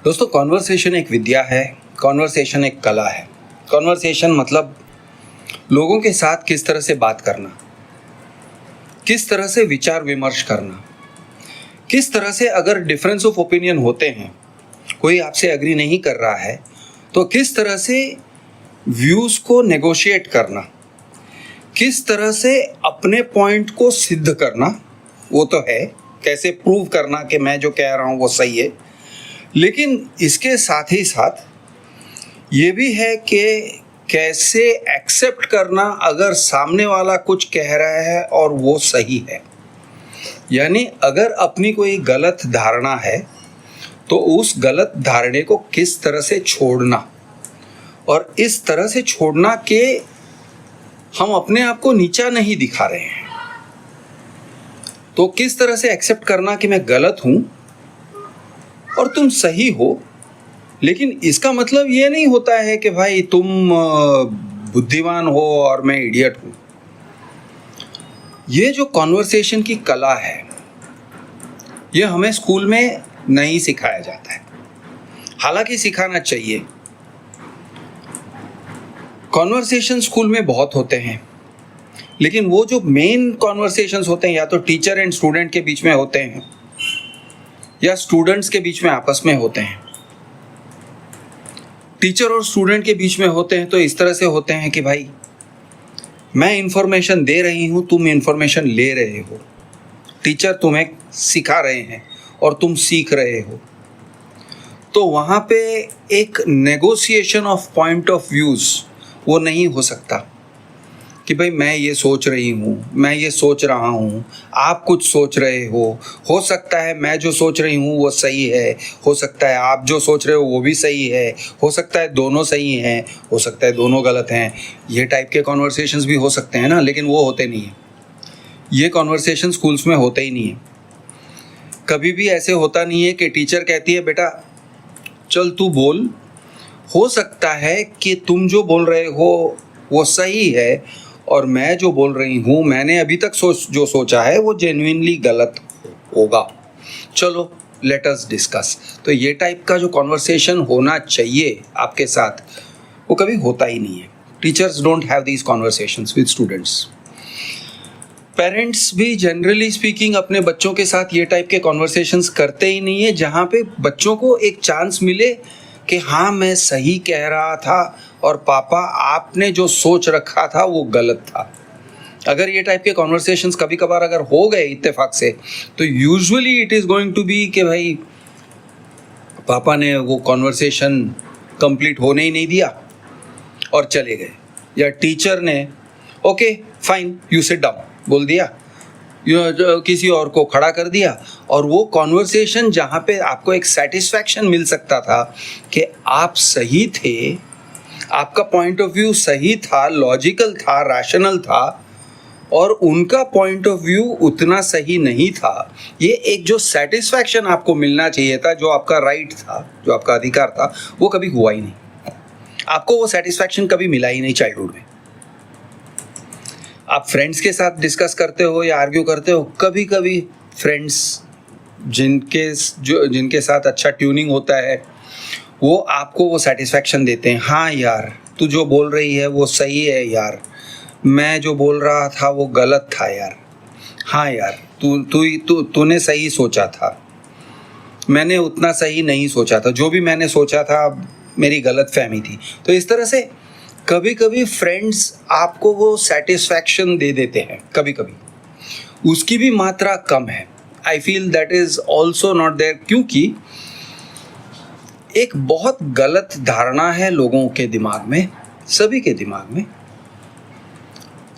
दोस्तों, कॉन्वर्सेशन एक विद्या है, कॉन्वर्सेशन एक कला है। कॉन्वर्सेशन मतलब लोगों के साथ किस तरह से बात करना, किस तरह से विचार विमर्श करना, किस तरह से अगर डिफरेंस ऑफ ओपिनियन होते हैं, कोई आपसे एग्री नहीं कर रहा है तो किस तरह से व्यूज़ को नेगोशिएट करना, किस तरह से अपने पॉइंट को सिद्ध करना, वो तो है, कैसे प्रूव करना कि मैं जो कह रहा हूँ वो सही है। लेकिन इसके साथ ही साथ ये भी है कि कैसे एक्सेप्ट करना अगर सामने वाला कुछ कह रहा है और वो सही है। यानी अगर अपनी कोई गलत धारणा है तो उस गलत धारणे को किस तरह से छोड़ना, और इस तरह से छोड़ना कि हम अपने आप को नीचा नहीं दिखा रहे हैं। तो किस तरह से एक्सेप्ट करना कि मैं गलत हूं और तुम सही हो, लेकिन इसका मतलब ये नहीं होता है कि भाई तुम बुद्धिमान हो और मैं इडियट हूं। ये जो कॉन्वर्सेशन की कला है, ये हमें स्कूल में नहीं सिखाया जाता है, हालांकि सिखाना चाहिए। कॉन्वर्सेशन स्कूल में बहुत होते हैं, लेकिन वो जो मेन कॉन्वर्सेशंस होते हैं या तो टीचर एंड स्टूडेंट के बीच में होते हैं या स्टूडेंट्स के बीच में आपस में होते हैं। टीचर और स्टूडेंट के बीच में होते हैं तो इस तरह से होते हैं कि भाई मैं इंफॉर्मेशन दे रही हूं, तुम इंफॉर्मेशन ले रहे हो, टीचर तुम्हें सिखा रहे हैं और तुम सीख रहे हो। तो वहां पे एक negotiation of point of views वो नहीं हो सकता कि भाई मैं ये सोच रही हूँ, मैं ये सोच रहा हूँ, आप कुछ सोच रहे हो सकता है मैं जो सोच रही हूँ वो सही है, हो सकता है आप जो सोच रहे हो वो भी सही है, हो सकता है दोनों सही हैं, हो सकता है दोनों गलत हैं। ये टाइप के कॉन्वर्सेशंस भी हो सकते हैं ना, लेकिन वो होते नहीं हैं। ये कॉन्वर्सेशन स्कूल्स में होते ही नहीं है। कभी भी ऐसे होता नहीं है कि टीचर कहती है बेटा चल तू बोल, हो सकता है कि तुम जो बोल रहे हो वो सही है और मैं जो बोल रही हूँ, मैंने अभी तक जो सोचा है वो जेन्युइनली गलत होगा, चलो लेट अस डिस्कस। तो ये टाइप का जो कॉन्वर्सेशन होना चाहिए आपके साथ, वो कभी होता ही नहीं है। Teachers don't have these conversations with students. Parents भी जनरली स्पीकिंग अपने बच्चों के साथ ये टाइप के कॉन्वर्सेशंस करते ही नहीं है, जहाँ पे बच्चों को एक चांस मिले कि हाँ मैं सही कह रहा था और पापा आपने जो सोच रखा था वो गलत था। अगर ये टाइप के कॉन्वर्सेशंस कभी कभार अगर हो गए इत्तेफाक से, तो usually it is going to be कि भाई पापा ने वो कॉन्वर्सेशन कंप्लीट होने ही नहीं दिया और चले गए, या टीचर ने okay fine you sit down बोल दिया, किसी और को खड़ा कर दिया। और वो कॉन्वर्सेशन जहाँ पे आपको एक सेटिस्फैक्शन मिल सकता था कि आप सही थे, आपका पॉइंट ऑफ व्यू सही था, लॉजिकल था, रैशनल था, और उनका पॉइंट ऑफ व्यू उतना सही नहीं था, ये एक जो सेटिस्फैक्शन आपको मिलना चाहिए था, जो आपका राइट था, जो आपका अधिकार था, वो कभी हुआ ही नहीं। आपको वो सेटिस्फैक्शन कभी मिला ही नहीं चाइल्डहुड में। आप फ्रेंड्स के साथ डिस्कस करते हो या आर्ग्यू करते हो, कभी कभी फ्रेंड्स जिनके साथ अच्छा ट्यूनिंग होता है वो आपको वो सेटिस्फैक्शन देते हैं, हाँ यार तू जो बोल रही है वो सही है यार, मैं जो बोल रहा था वो गलत था यार, हाँ यार तूने सही सोचा था, मैंने उतना सही नहीं सोचा था, जो भी मैंने सोचा था मेरी गलत फहमी थी। तो इस तरह से कभी कभी फ्रेंड्स आपको वो सेटिस्फैक्शन दे देते हैं, कभी कभी उसकी भी मात्रा कम है। I feel that is also not there, क्योंकि एक बहुत गलत धारणा है लोगों के दिमाग में, सभी के दिमाग में,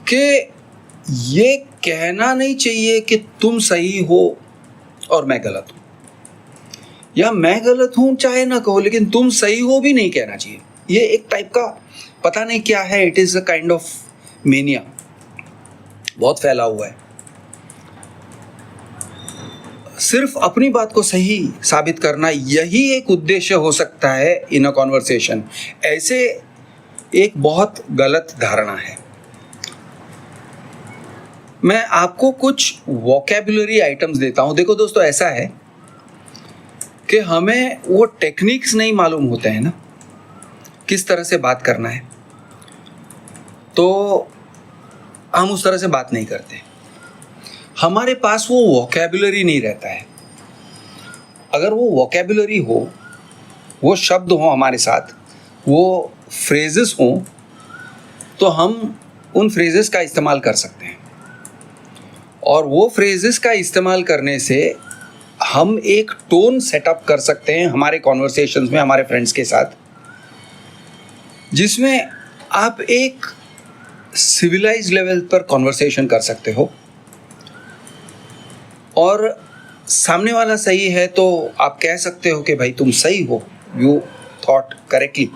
कि ये कहना नहीं चाहिए कि तुम सही हो और मैं गलत हूं, या मैं गलत हूं चाहे ना कहो लेकिन तुम सही हो भी नहीं कहना चाहिए। ये एक टाइप का पता नहीं क्या है, it is a kind of mania, बहुत फैला हुआ है। सिर्फ अपनी बात को सही साबित करना, यही एक उद्देश्य हो सकता है इन अ कॉन्वर्सेशन। ऐसे एक बहुत गलत धारणा है। मैं आपको कुछ वोकैबुलरी आइटम्स देता हूं। देखो दोस्तों, ऐसा है कि हमें वो टेक्निक्स नहीं मालूम होते हैं ना, किस तरह से बात करना है, तो हम उस तरह से बात नहीं करते। हमारे पास वो वोकैबुलरी नहीं रहता है। अगर वो वोकैबुलरी हो, वो शब्द हो हमारे साथ, वो फ्रेजेस हो, तो हम उन फ्रेजेस का इस्तेमाल कर सकते हैं। और वो फ्रेजेस का इस्तेमाल करने से हम एक टोन सेटअप कर सकते हैं हमारे कॉन्वर्सेशंस में, हमारे फ्रेंड्स के साथ, जिसमें आप एक सिविलाइज्ड लेवल पर कॉन्वर्सेशन कर सकते हो। और सामने वाला सही है तो आप कह सकते हो कि भाई तुम सही हो, you thought correctly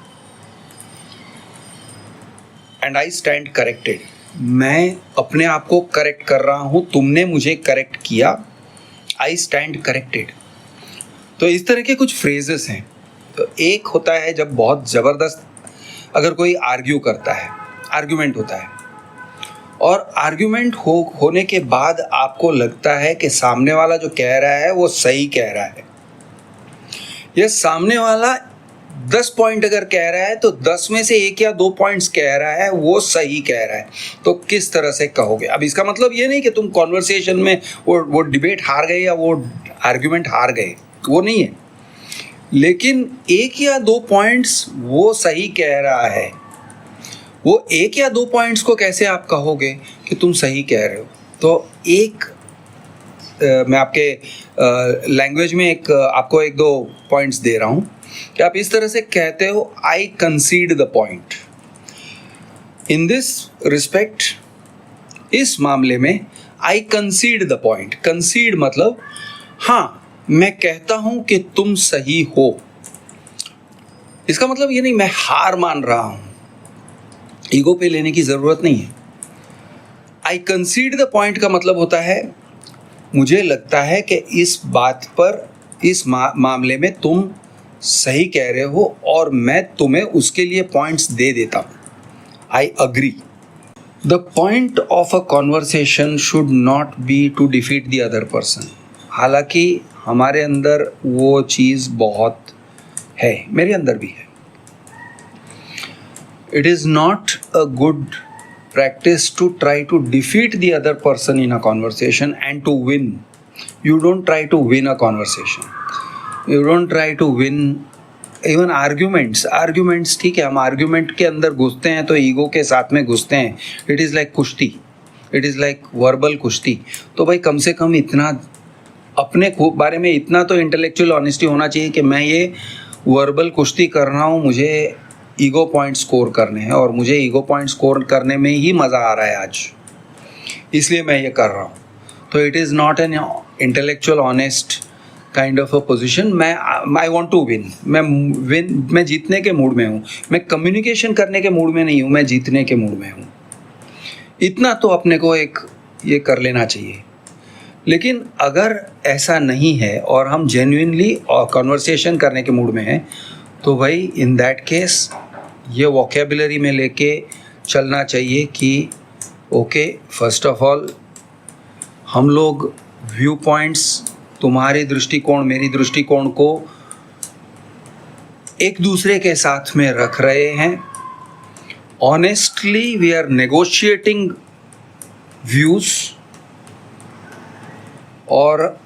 and I stand corrected. मैं अपने आप को करेक्ट कर रहा हूं, तुमने मुझे करेक्ट किया, आई स्टैंड करेक्टेड। तो इस तरह के कुछ फ्रेजेस हैं। तो एक होता है जब बहुत ज़बरदस्त अगर कोई आर्ग्यू करता है, आर्ग्यूमेंट होता है, और आर्ग्यूमेंट होने के बाद आपको लगता है कि सामने वाला जो कह रहा है वो सही कह रहा है, ये सामने वाला 10 पॉइंट अगर कह रहा है तो 10 में से 1 या 2 पॉइंट्स कह रहा है, वो सही कह रहा है, तो किस तरह से कहोगे? अब इसका मतलब ये नहीं कि तुम कॉन्वर्सेशन में वो डिबेट हार गए या वो आर्ग्यूमेंट हार गए, वो नहीं है। लेकिन 1 या 2 पॉइंट्स वो सही कह रहा है, वो 1 या 2 पॉइंट्स को कैसे आप कहोगे कि तुम सही कह रहे हो? तो एक मैं आपके लैंग्वेज में आपको 1-2 पॉइंट्स दे रहा हूँ कि आप इस तरह से कहते हो, I concede the point. In this respect, इस मामले में आई कंसीड द पॉइंट। कंसीड मतलब हाँ, मैं कहता हूं कि तुम सही हो। इसका मतलब ये नहीं मैं हार मान रहा हूं, ईगो पे लेने की जरूरत नहीं है। आई कंसीड द पॉइंट का मतलब होता है मुझे लगता है कि इस बात पर, इस मामले में तुम सही कह रहे हो और मैं तुम्हें उसके लिए पॉइंट्स दे देता हूं। I agree. The point of a conversation should not be to defeat the other person. हालांकि हमारे अंदर वो चीज़ बहुत है, मेरे अंदर भी है। It is not a good practice to try to defeat the other person in a conversation and to win. You don't try to win a conversation. You don't try to win even arguments. Arguments ठीक है, हम argument के अंदर घुसते हैं तो ego के साथ में घुसते हैं. It is like कुश्ती. It is like verbal कुश्ती. तो भाई कम से कम इतना अपने बारे में इतना तो इंटेलेक्चुअल ऑनेस्टी होना चाहिए कि मैं ये वर्बल कुश्ती कर रहा हूँ, मुझे ईगो पॉइंट स्कोर करने हैं और मुझे ईगो पॉइंट स्कोर करने में ही मज़ा आ रहा है आज, इसलिए मैं ये कर रहा हूँ. तो it is not an intellectual honest kind of a position. I want to win. मैं जीतने के मूड में हूँ. मैं कम्युनिकेशन करने के मूड में नहीं हूँ, मैं जीतने के मूड में हूँ. इतना तो अपने को एक ये कर लेना चाहिए. लेकिन अगर ऐसा नहीं है और हम जेन्युइनली कॉन्वर्सेशन करने के मूड में हैं, तो भाई इन दैट केस ये वोकेबुलरी में लेके चलना चाहिए कि ओके, फर्स्ट ऑफ ऑल हम लोग व्यू पॉइंट्स, तुम्हारे दृष्टिकोण मेरी दृष्टिकोण को एक दूसरे के साथ में रख रहे हैं. Honestly we are negotiating views और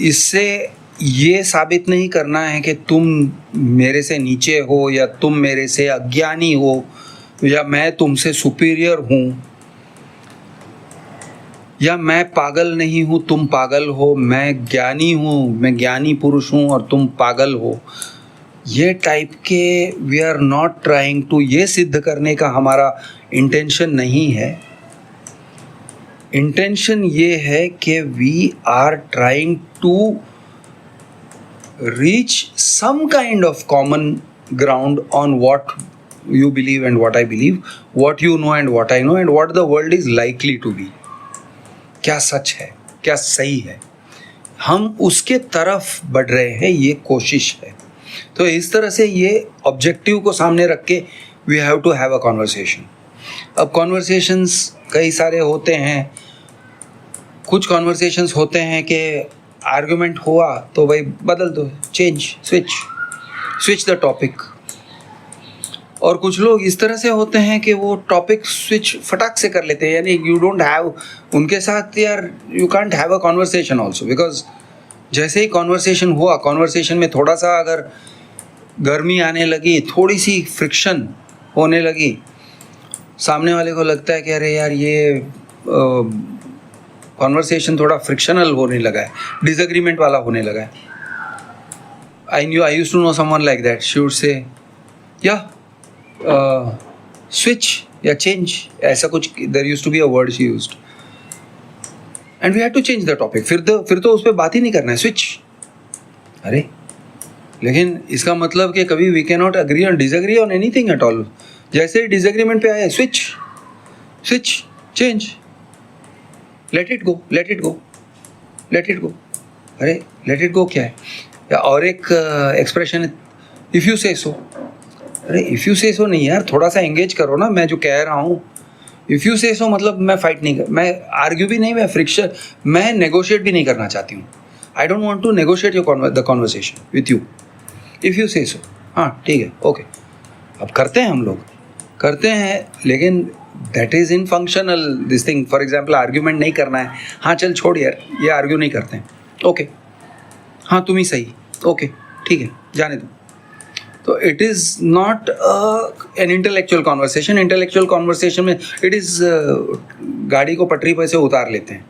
इससे ये साबित नहीं करना है कि तुम मेरे से नीचे हो या तुम मेरे से अज्ञानी हो या मैं तुमसे सुपीरियर हूँ या मैं पागल नहीं हूँ तुम पागल हो, मैं ज्ञानी हूँ, मैं ज्ञानी पुरुष हूँ और तुम पागल हो. ये टाइप के we are not trying to, ये सिद्ध करने का हमारा इंटेंशन नहीं है. इंटेंशन ये है कि we are trying to reach some kind of common ground on what you believe and what I believe, what you know and what I know, and what the world is likely to be. क्या सच है, क्या सही है, हम उसके तरफ बढ़ रहे हैं, ये कोशिश है. तो इस तरह से ये ऑब्जेक्टिव को सामने रख के we have to have a conversation. अब कॉन्वर्सेशंस कई सारे होते हैं. कुछ कॉन्वर्सेशंस होते हैं कि आर्गुमेंट हुआ तो भाई बदल दो, चेंज, स्विच द टॉपिक। और कुछ लोग इस तरह से होते हैं कि वो टॉपिक स्विच फटाक से कर लेते हैं, यानी यू डोंट हैव उनके साथ, यार you can't have a conversation also, because जैसे ही कॉन्वर्सेशन हुआ, कॉन्वर्सेशन में थोड़ा सा अगर गर्मी आने लगी, थोड़ी सी फ्रिक्शन होने लगी, सामने वाले को लगता है कि अरे यार ये कॉन्वर्सेशन थोड़ा फ्रिक्शनल होने लगा है, डिसएग्रीमेंट वाला होने लगा है। I used to know someone like that, she would say या स्विच या चेंज, ऐसा कुछ, there used to be a word she used, and we had to change the topic. फिर तो उस पर बात ही नहीं करना है, स्विच। अरे लेकिन इसका मतलब कि कभी we can not agree on disagree on anything at all. जैसे ही डिसएग्रीमेंट पे आए, switch change, let it go. अरे लेट इट गो क्या है? या और एक एक्सप्रेशन है, इफ़ यू से सो। अरे इफ़ यू से सो नहीं यार, थोड़ा सा एंगेज करो ना मैं जो कह रहा हूँ। इफ़ यू से सो मतलब मैं फाइट नहीं कर, मैं आर्ग्यू भी नहीं, मैं फ्रिक्शन, मैं नेगोशिएट भी नहीं करना चाहती हूँ। I don't want to negotiate the conversation with you. If you say so, हाँ ठीक है, ओके। अब करते हैं, हम लोग करते हैं, लेकिन that is in functional this thing. For example argument नहीं करना है, हाँ चल छोड़ यार, ये आर्ग्यू नहीं करते हैं, ओके, हाँ तुम ही सही, ओके ठीक है, जाने दो। तो it is not an intellectual conversation. Intellectual conversation में इट इज़ गाड़ी को पटरी पर से उतार लेते हैं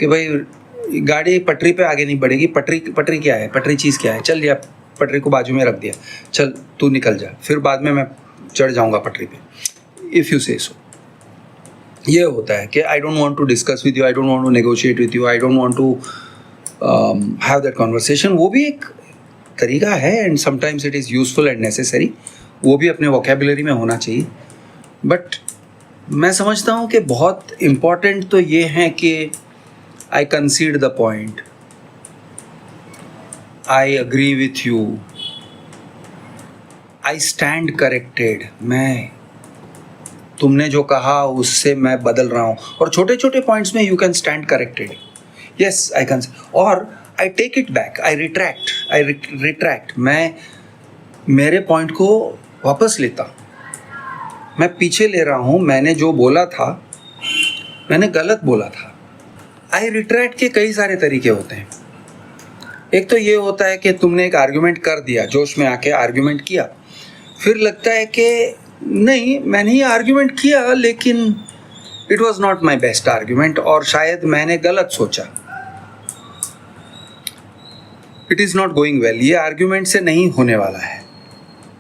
कि भाई गाड़ी पटरी पे आगे नहीं बढ़ेगी। पटरी क्या है, पटरी चीज़ क्या है, चल या पटरी को बाजू में रख दिया, चल तू निकल जा, फिर बाद में मैं चढ़ जाऊंगा पटरी पे, इफ़ यू से सो। ये होता है कि I don't want to discuss with you, I don't want to negotiate with you, I don't want to have that conversation. वो भी एक तरीका है, and sometimes it is useful and necessary, वो भी अपने वोकेबुलरी में होना चाहिए। बट मैं समझता हूँ कि बहुत इम्पॉर्टेंट तो ये है कि I concede the point, I agree with you, I stand corrected, मैं तुमने जो कहा उससे मैं बदल रहा हूँ। और छोटे छोटे पॉइंट्स में you can stand corrected, yes I can, और I take it back, I retract, मैं मेरे पॉइंट को वापस लेता, मैं पीछे ले रहा हूँ, मैंने जो बोला था मैंने गलत बोला था। आई रिट्रैक्ट के कई सारे तरीके होते हैं। एक तो ये होता है कि तुमने एक आर्ग्यूमेंट कर दिया, जोश में आके आर्ग्यूमेंट किया, फिर लगता है कि नहीं मैंने ही आर्ग्यूमेंट किया लेकिन it was not my best argument, और शायद मैंने गलत सोचा, it is not going well, ये आर्ग्यूमेंट से नहीं होने वाला है।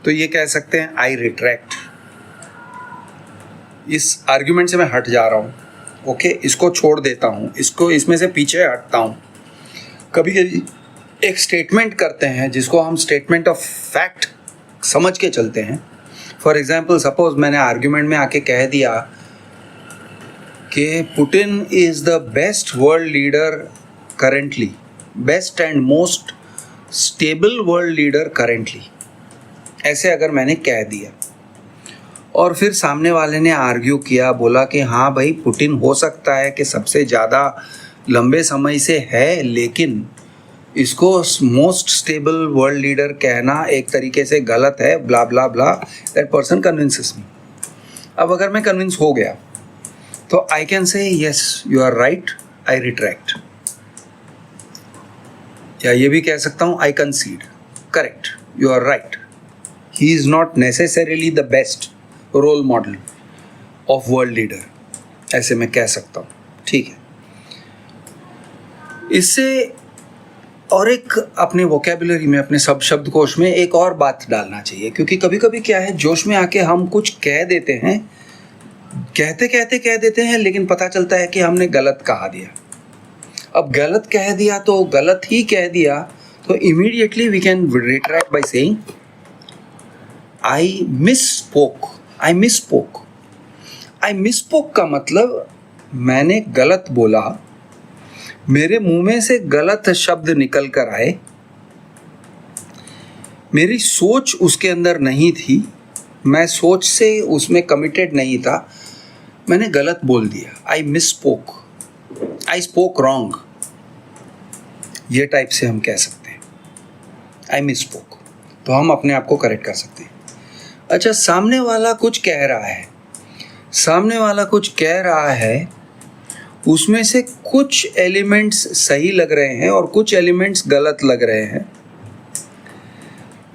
तो ये कह सकते हैं आई रिट्रैक्ट, इस आर्ग्यूमेंट से मैं हट जा रहा हूँ, ओके, इसको छोड़ देता हूँ, इसको इसमें से पीछे हटता हूँ। कभी कभी एक स्टेटमेंट करते हैं जिसको हम स्टेटमेंट ऑफ फैक्ट समझ के चलते हैं। फॉर एग्जाम्पल, सपोज मैंने आर्ग्यूमेंट में आके कह दिया कि Putin is the best world leader currently, best and most stable world leader currently, ऐसे अगर मैंने कह दिया, और फिर सामने वाले ने आर्ग्यू किया, बोला कि हाँ भाई पुतिन हो सकता है कि सबसे ज़्यादा लंबे समय से है, लेकिन इसको मोस्ट स्टेबल वर्ल्ड लीडर कहना एक तरीके से गलत है, blah blah blah, that person convinces me. अब अगर मैं कन्विंस हो गया तो I can say yes you are right, I retract, या ये भी कह सकता हूँ I concede, correct, you are right, he is not necessarily the best role model of world leader, ऐसे मैं कह सकता हूँ, ठीक है। इससे और एक अपने वोकेबुलरी में, अपने सब शब्दकोश में एक और बात डालना चाहिए, क्योंकि कभी कभी क्या है, जोश में आके हम कुछ कह देते हैं, कह देते हैं, लेकिन पता चलता है कि हमने गलत कहा दिया। अब गलत कह दिया तो गलत ही कह दिया, तो immediately we can retract by saying I misspoke का मतलब मैंने गलत बोला, मेरे मुंह में से गलत शब्द निकल कर आए, मेरी सोच उसके अंदर नहीं थी, मैं सोच से उसमें कमिटेड नहीं था, मैंने गलत बोल दिया, आई मिसस्पोक, आई स्पोक रॉन्ग। ये टाइप से हम कह सकते हैं, आई मिस स्पोक, तो हम अपने आप को करेक्ट कर सकते हैं। अच्छा, सामने वाला कुछ कह रहा है, सामने वाला कुछ कह रहा है, उसमें से कुछ एलिमेंट्स सही लग रहे हैं और कुछ एलिमेंट्स गलत लग रहे हैं।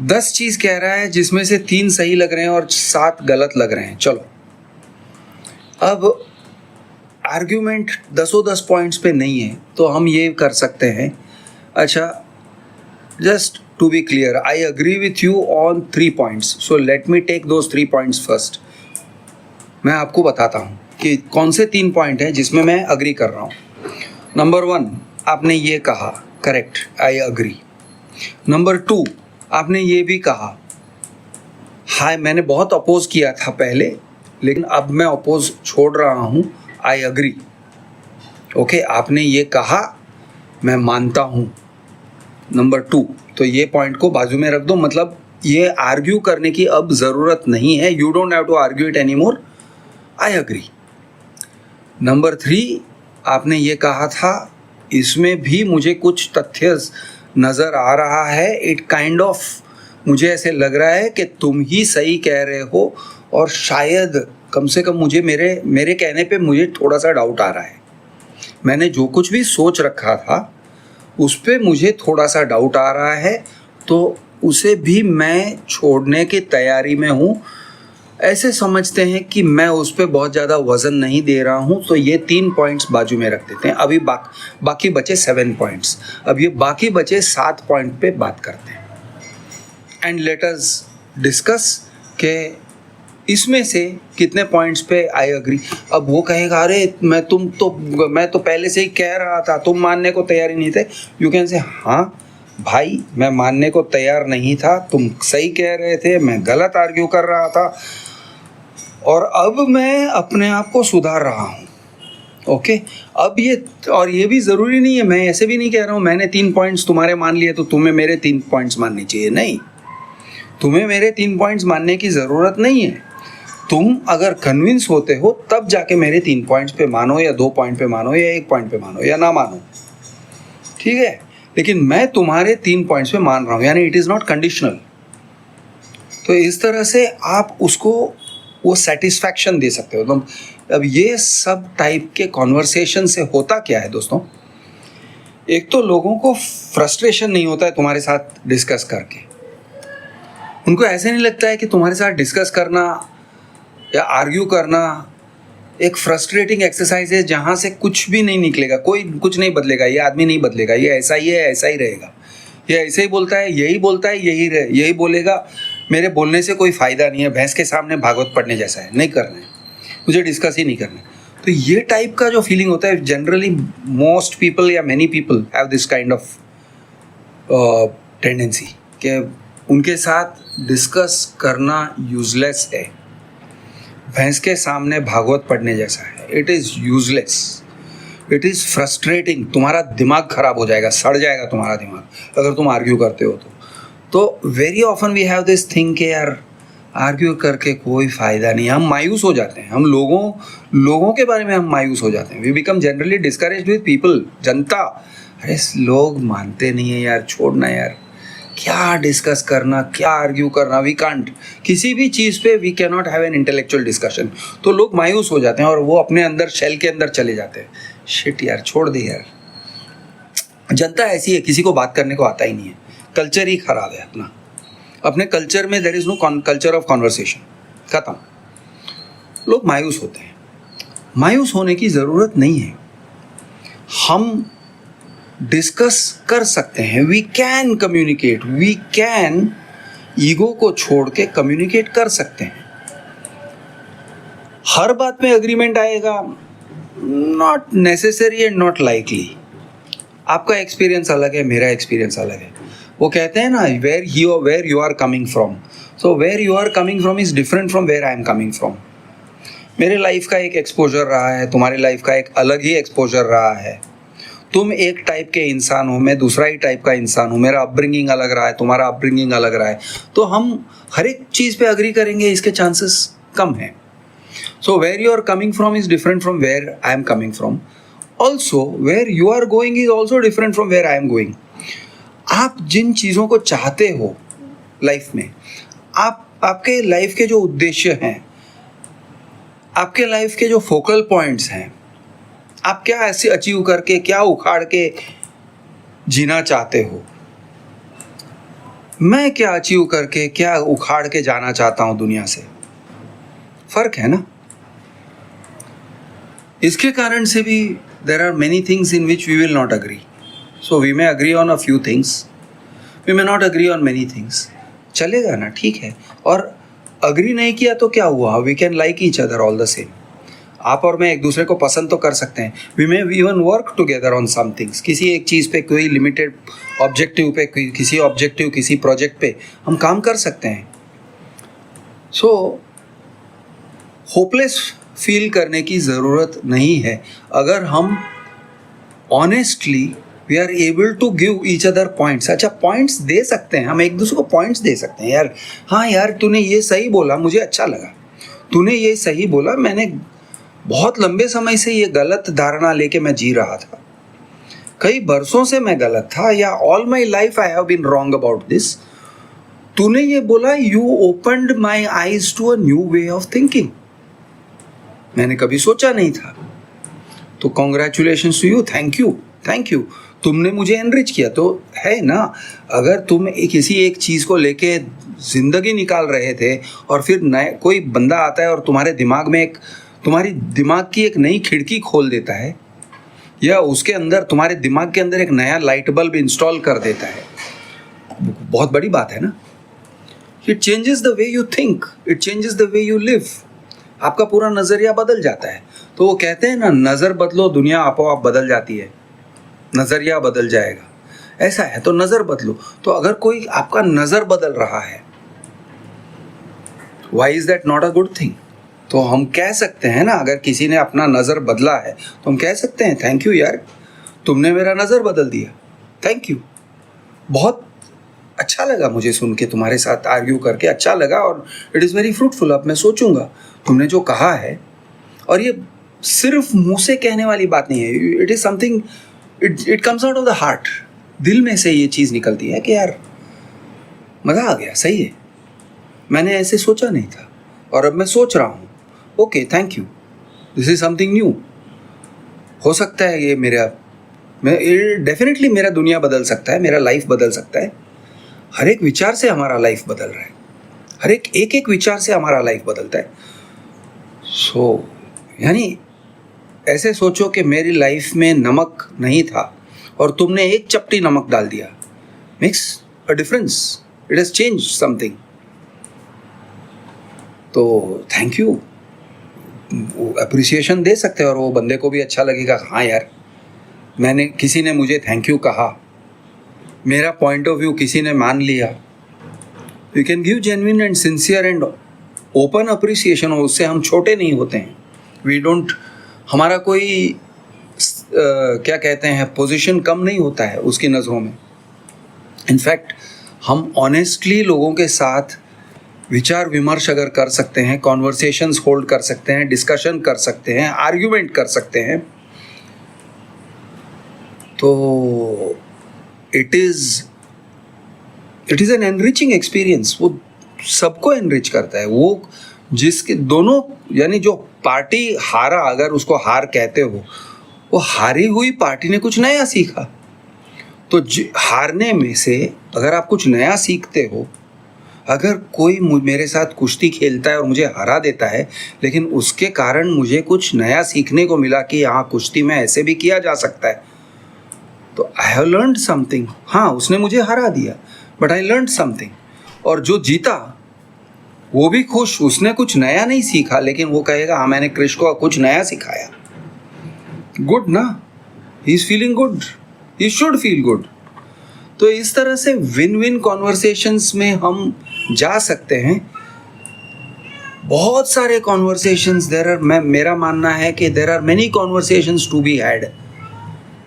10 चीज़ कह रहा है जिसमें से 3 सही लग रहे हैं और 7 गलत लग रहे हैं। चलो, अब आर्ग्यूमेंट 10 पॉइंट्स पे नहीं है तो हम ये कर सकते हैं, अच्छा, just to be clear, I agree with you on 3 points, so let me take those 3 points first. मैं आपको बताता हूँ कि कौन से 3 पॉइंट हैं जिसमें मैं अग्री कर रहा हूँ। नंबर 1, आपने ये कहा, करेक्ट, आई अग्री। नंबर 2, आपने ये भी कहा, हाय, मैंने बहुत अपोज किया था पहले, लेकिन अब मैं अपोज छोड़ रहा हूँ, आई अग्री। ओके, आपने ये कहा, मैं मानता हूँ। नंबर 2, तो ये पॉइंट को बाजू में रख दो, मतलब ये आर्ग्यू करने की अब ज़रूरत नहीं है, you don't have to argue it any more, I agree. Number 3, आपने ये कहा था, इसमें भी मुझे कुछ तथ्य नज़र आ रहा है, इट काइंड ऑफ, मुझे ऐसे लग रहा है कि तुम ही सही कह रहे हो और शायद कम से कम मुझे मेरे कहने पे मुझे थोड़ा सा डाउट आ रहा है, मैंने जो कुछ भी सोच रखा था उस पर मुझे थोड़ा सा डाउट आ रहा है, तो उसे भी मैं छोड़ने की तैयारी में हूँ। ऐसे समझते हैं कि मैं उस पर बहुत ज़्यादा वज़न नहीं दे रहा हूँ, तो ये 3 पॉइंट्स बाजू में रख देते हैं। अभी बाकी बचे 7 पॉइंट्स, अब ये बाकी बचे 7 पॉइंट पे बात करते हैं एंड लेट अस डिस्कस के इसमें से कितने पॉइंट्स पे आई अग्री। अब वो कहेगा, अरे मैं तो पहले से ही कह रहा था, तुम मानने को तैयार ही नहीं थे। यू कैन से, हाँ भाई, मैं मानने को तैयार नहीं था, तुम सही कह रहे थे, मैं गलत आर्ग्यू कर रहा था और अब मैं अपने आप को सुधार रहा हूँ। ओके, अब ये भी ज़रूरी नहीं है, मैं ऐसे भी नहीं कह रहा हूँ मैंने 3 पॉइंट्स तुम्हारे मान लिए तो तुम्हें मेरे 3 पॉइंट्स मानने चाहिए, नहीं, तुम्हें मेरे 3 पॉइंट्स मानने की ज़रूरत नहीं है। तुम अगर कन्विंस होते हो तब जाके मेरे 3 पॉइंट्स पे मानो, या 2 पॉइंट पे मानो, या 1 पॉइंट पे मानो, या ना मानो, ठीक है, लेकिन मैं तुम्हारे 3 पॉइंट्स पे मान रहा हूँ, यानी इट इज़ नॉट कंडीशनल। तो इस तरह से आप उसको वो सेटिस्फैक्शन दे सकते हो। तो अब ये सब टाइप के कॉन्वर्सेशन से होता क्या है दोस्तों, एक तो लोगों को फ्रस्ट्रेशन नहीं होता है तुम्हारे साथ डिस्कस करके, उनको ऐसे नहीं लगता है कि तुम्हारे साथ डिस्कस करना या आर्ग्यू करना एक फ्रस्ट्रेटिंग एक्सरसाइज है जहाँ से कुछ भी नहीं निकलेगा, कोई कुछ नहीं बदलेगा, ये आदमी नहीं बदलेगा, ये ऐसा ही है, ऐसा ही रहेगा, ये ऐसे ही बोलता है, यही बोलता है, यही बोलेगा, मेरे बोलने से कोई फ़ायदा नहीं है, भैंस के सामने भागवत पढ़ने जैसा है, नहीं करना है, मुझे डिस्कस ही नहीं करना है। तो ये टाइप का जो फीलिंग होता है, जनरली मोस्ट पीपल या many people have this kind of tendency कि उनके साथ डिस्कस करना यूजलेस है, भैंस के सामने भागवत पढ़ने जैसा है, it is useless, it is frustrating, तुम्हारा दिमाग खराब हो जाएगा, सड़ जाएगा तुम्हारा दिमाग अगर तुम आर्ग्यू करते हो तो very often we have this thing कि यार आर्ग्यू करके कोई फ़ायदा नहीं, हम मायूस हो जाते हैं, हम लोगों के बारे में हम मायूस हो जाते हैं, we become generally discouraged with people, जनता, अरे लोग मानते नहीं है यार, छोड़ना यार, क्या डिस्कस करना, क्या आर्ग्यू करना, वी कांट, किसी भी चीज़ पे we can not have an intellectual discussion. तो लोग मायूस हो जाते हैं और वो अपने अंदर शेल के अंदर चले जाते हैं, शिट यार, छोड़ दे यार, जनता ऐसी है, किसी को बात करने को आता ही नहीं है, कल्चर ही खराब है अपने कल्चर में there is no culture of conversation, ख़त्म। लोग मायूस होते हैं, मायूस होने की ज़रूरत नहीं है, हम डिस्कस कर सकते हैं, we can communicate, we can ego को छोड़ के कम्युनिकेट कर सकते हैं। हर बात में एग्रीमेंट आएगा, not necessary and not likely. आपका एक्सपीरियंस अलग है, मेरा एक्सपीरियंस अलग है। वो कहते हैं ना, where you are coming from, so where you are coming from is different from where I am coming from. मेरे लाइफ का एक एक्सपोजर रहा है, तुम्हारी लाइफ का एक अलग ही एक्सपोजर रहा है, तुम एक टाइप के इंसान हो, मैं दूसरा ही टाइप का इंसान हूँ, मेरा अपब्रिंगिंग अलग रहा है, तुम्हारा अपब्रिंगिंग अलग रहा है, तो हम हर एक चीज़ पे अग्री करेंगे, इसके चांसेस कम हैं। So where you are coming from is different from where I am coming from, also where you are going is also different from where I am going. आप जिन चीज़ों को चाहते हो लाइफ में, आपके लाइफ के जो उद्देश्य हैं, आपके लाइफ के जो फोकल पॉइंट्स हैं, आप क्या ऐसे अचीव करके, क्या उखाड़ के जीना चाहते हो, मैं क्या अचीव करके, क्या उखाड़ के जाना चाहता हूं दुनिया से, फर्क है ना। इसके कारण से भी there are many things in which we will not agree. So we may agree on a few things, we may not agree on many things. चलेगा ना, ठीक है. और अग्री नहीं किया तो क्या हुआ, we can like each other all the same. आप और मैं एक दूसरे को पसंद तो कर सकते हैं. We may even work together on some things. किसी एक चीज़ पे, कोई लिमिटेड ऑब्जेक्टिव पे, किसी प्रोजेक्ट पे हम काम कर सकते हैं. सो होपलेस फील करने की ज़रूरत नहीं है अगर हम honestly we are able to give each other points. अच्छा, पॉइंट्स दे सकते हैं हम एक दूसरे को, पॉइंट्स दे सकते हैं. यार हाँ यार, तूने ये सही बोला, मुझे अच्छा लगा. तूने ये सही बोला, मैंने बहुत लंबे समय से ये गलत धारणा लेके मैं जी रहा था, कई बरसों से मैं गलत था, या all my life I have been wrong about this. तूने ये बोला, you opened my eyes to a new way of thinking. मैंने कभी सोचा नहीं था. तो congratulations to you, thank you. तुमने मुझे एनरिच किया. तो है ना, अगर तुम किसी एक चीज़ को लेके ज़िंदगी निकाल रहे थे और फिर नए कोई बंदा आता है और तुम्हारे दिमाग में तुम्हारी दिमाग की एक नई खिड़की खोल देता है, या उसके अंदर, तुम्हारे दिमाग के अंदर एक नया लाइट बल्ब इंस्टॉल कर देता है, बहुत बड़ी बात है ना. It changes the way you think, it changes the way you live. आपका पूरा नज़रिया बदल जाता है. तो वो कहते हैं ना, नज़र बदलो दुनिया आपो आप बदल जाती है, नज़रिया बदल जाएगा. ऐसा है, तो नज़र बदलो. तो अगर कोई आपका नज़र बदल रहा है, why is that not a good thing? तो हम कह सकते हैं ना, अगर किसी ने अपना नज़र बदला है तो हम कह सकते हैं थैंक यू यार, तुमने मेरा नज़र बदल दिया, थैंक यू. बहुत अच्छा लगा मुझे सुन के, तुम्हारे साथ आर्ग्यू करके अच्छा लगा, और इट इज़ वेरी फ्रूटफुल. अब मैं सोचूंगा तुमने जो कहा है, और ये सिर्फ मुंह से कहने वाली बात नहीं है, it is something, it comes out of the heart. दिल में से ये चीज़ निकलती है कि यार मज़ा आ गया, सही है, मैंने ऐसे सोचा नहीं था और अब मैं सोच रहा हूँ. Okay, thank you, this is something new. हो सकता है ये डेफिनेटली मेरा दुनिया बदल सकता है, मेरा लाइफ बदल सकता है. हर एक विचार से हमारा लाइफ बदल रहा है, हर एक विचार से हमारा लाइफ बदलता है. सो यानी ऐसे सोचो कि मेरी लाइफ में नमक नहीं था और तुमने एक चपटी नमक डाल दिया, makes a difference, it has change something. तो थैंक यू, अप्रिसिएशन दे सकते हैं और वो बंदे को भी अच्छा लगेगा, हाँ यार, किसी ने मुझे थैंक यू कहा, मेरा पॉइंट ऑफ व्यू किसी ने मान लिया. You can give genuine and sincere and open appreciation. उससे हम छोटे नहीं होते हैं. वी डोंट, हमारा कोई क्या कहते हैं, पोजीशन कम नहीं होता है उसकी नज़रों में. इनफैक्ट हम ऑनेस्टली लोगों के साथ विचार विमर्श अगर कर सकते हैं, कॉन्वर्सेशंस होल्ड कर सकते हैं, डिस्कशन कर सकते हैं, आर्ग्यूमेंट कर सकते हैं, तो it is N enriching experience. वो सबको एनरिच करता है. वो जिसके दोनों, यानी जो पार्टी हारा, अगर उसको हार कहते हो, वो हारी हुई पार्टी ने कुछ नया सीखा. तो हारने में से अगर आप कुछ नया सीखते हो, अगर कोई मेरे साथ कुश्ती खेलता है और मुझे हरा देता है, लेकिन उसके कारण मुझे कुछ नया सीखने को मिला कि हाँ, कुश्ती में ऐसे भी किया जा सकता है, तो आई हैव लर्नड समथिंग. हाँ, उसने मुझे हरा दिया, बट आई लर्नड समथिंग. और जो जीता वो भी खुश, उसने कुछ नया नहीं सीखा, लेकिन वो कहेगा हाँ, मैंने क्रिश को कुछ नया सिखाया. गुड ना, he is feeling good, he should feel good. तो इस तरह से विन विन कॉन्वर्सेशंस में हम जा सकते हैं. बहुत सारे कॉन्वर्सेशंस मेरा मानना है कि there are many conversations to be had.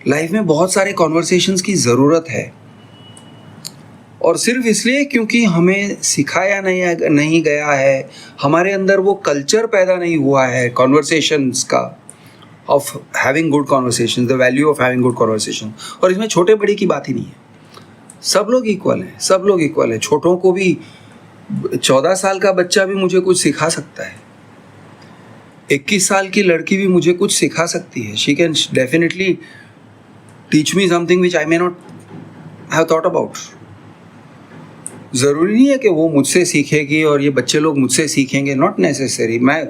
Life में बहुत सारे कॉन्वर्सेशंस की ज़रूरत है, और सिर्फ इसलिए क्योंकि हमें सिखाया नहीं गया है, हमारे अंदर वो कल्चर पैदा नहीं हुआ है कॉन्वर्सेशंस का, of having good conversation, the value of having good conversation. और इसमें छोटे बड़े की बात ही नहीं है. सब लोग इक्वल हैं, सब लोग इक्वल हैं। छोटों को भी 14 साल का बच्चा भी मुझे कुछ सिखा सकता है, 21 साल की लड़की भी मुझे कुछ सिखा सकती है। She can definitely teach me something which I may not have thought about. ज़रूरी नहीं है कि वो मुझसे सीखेगी और ये बच्चे लोग मुझसे सीखेंगे, नॉट नेसेसरी। मैं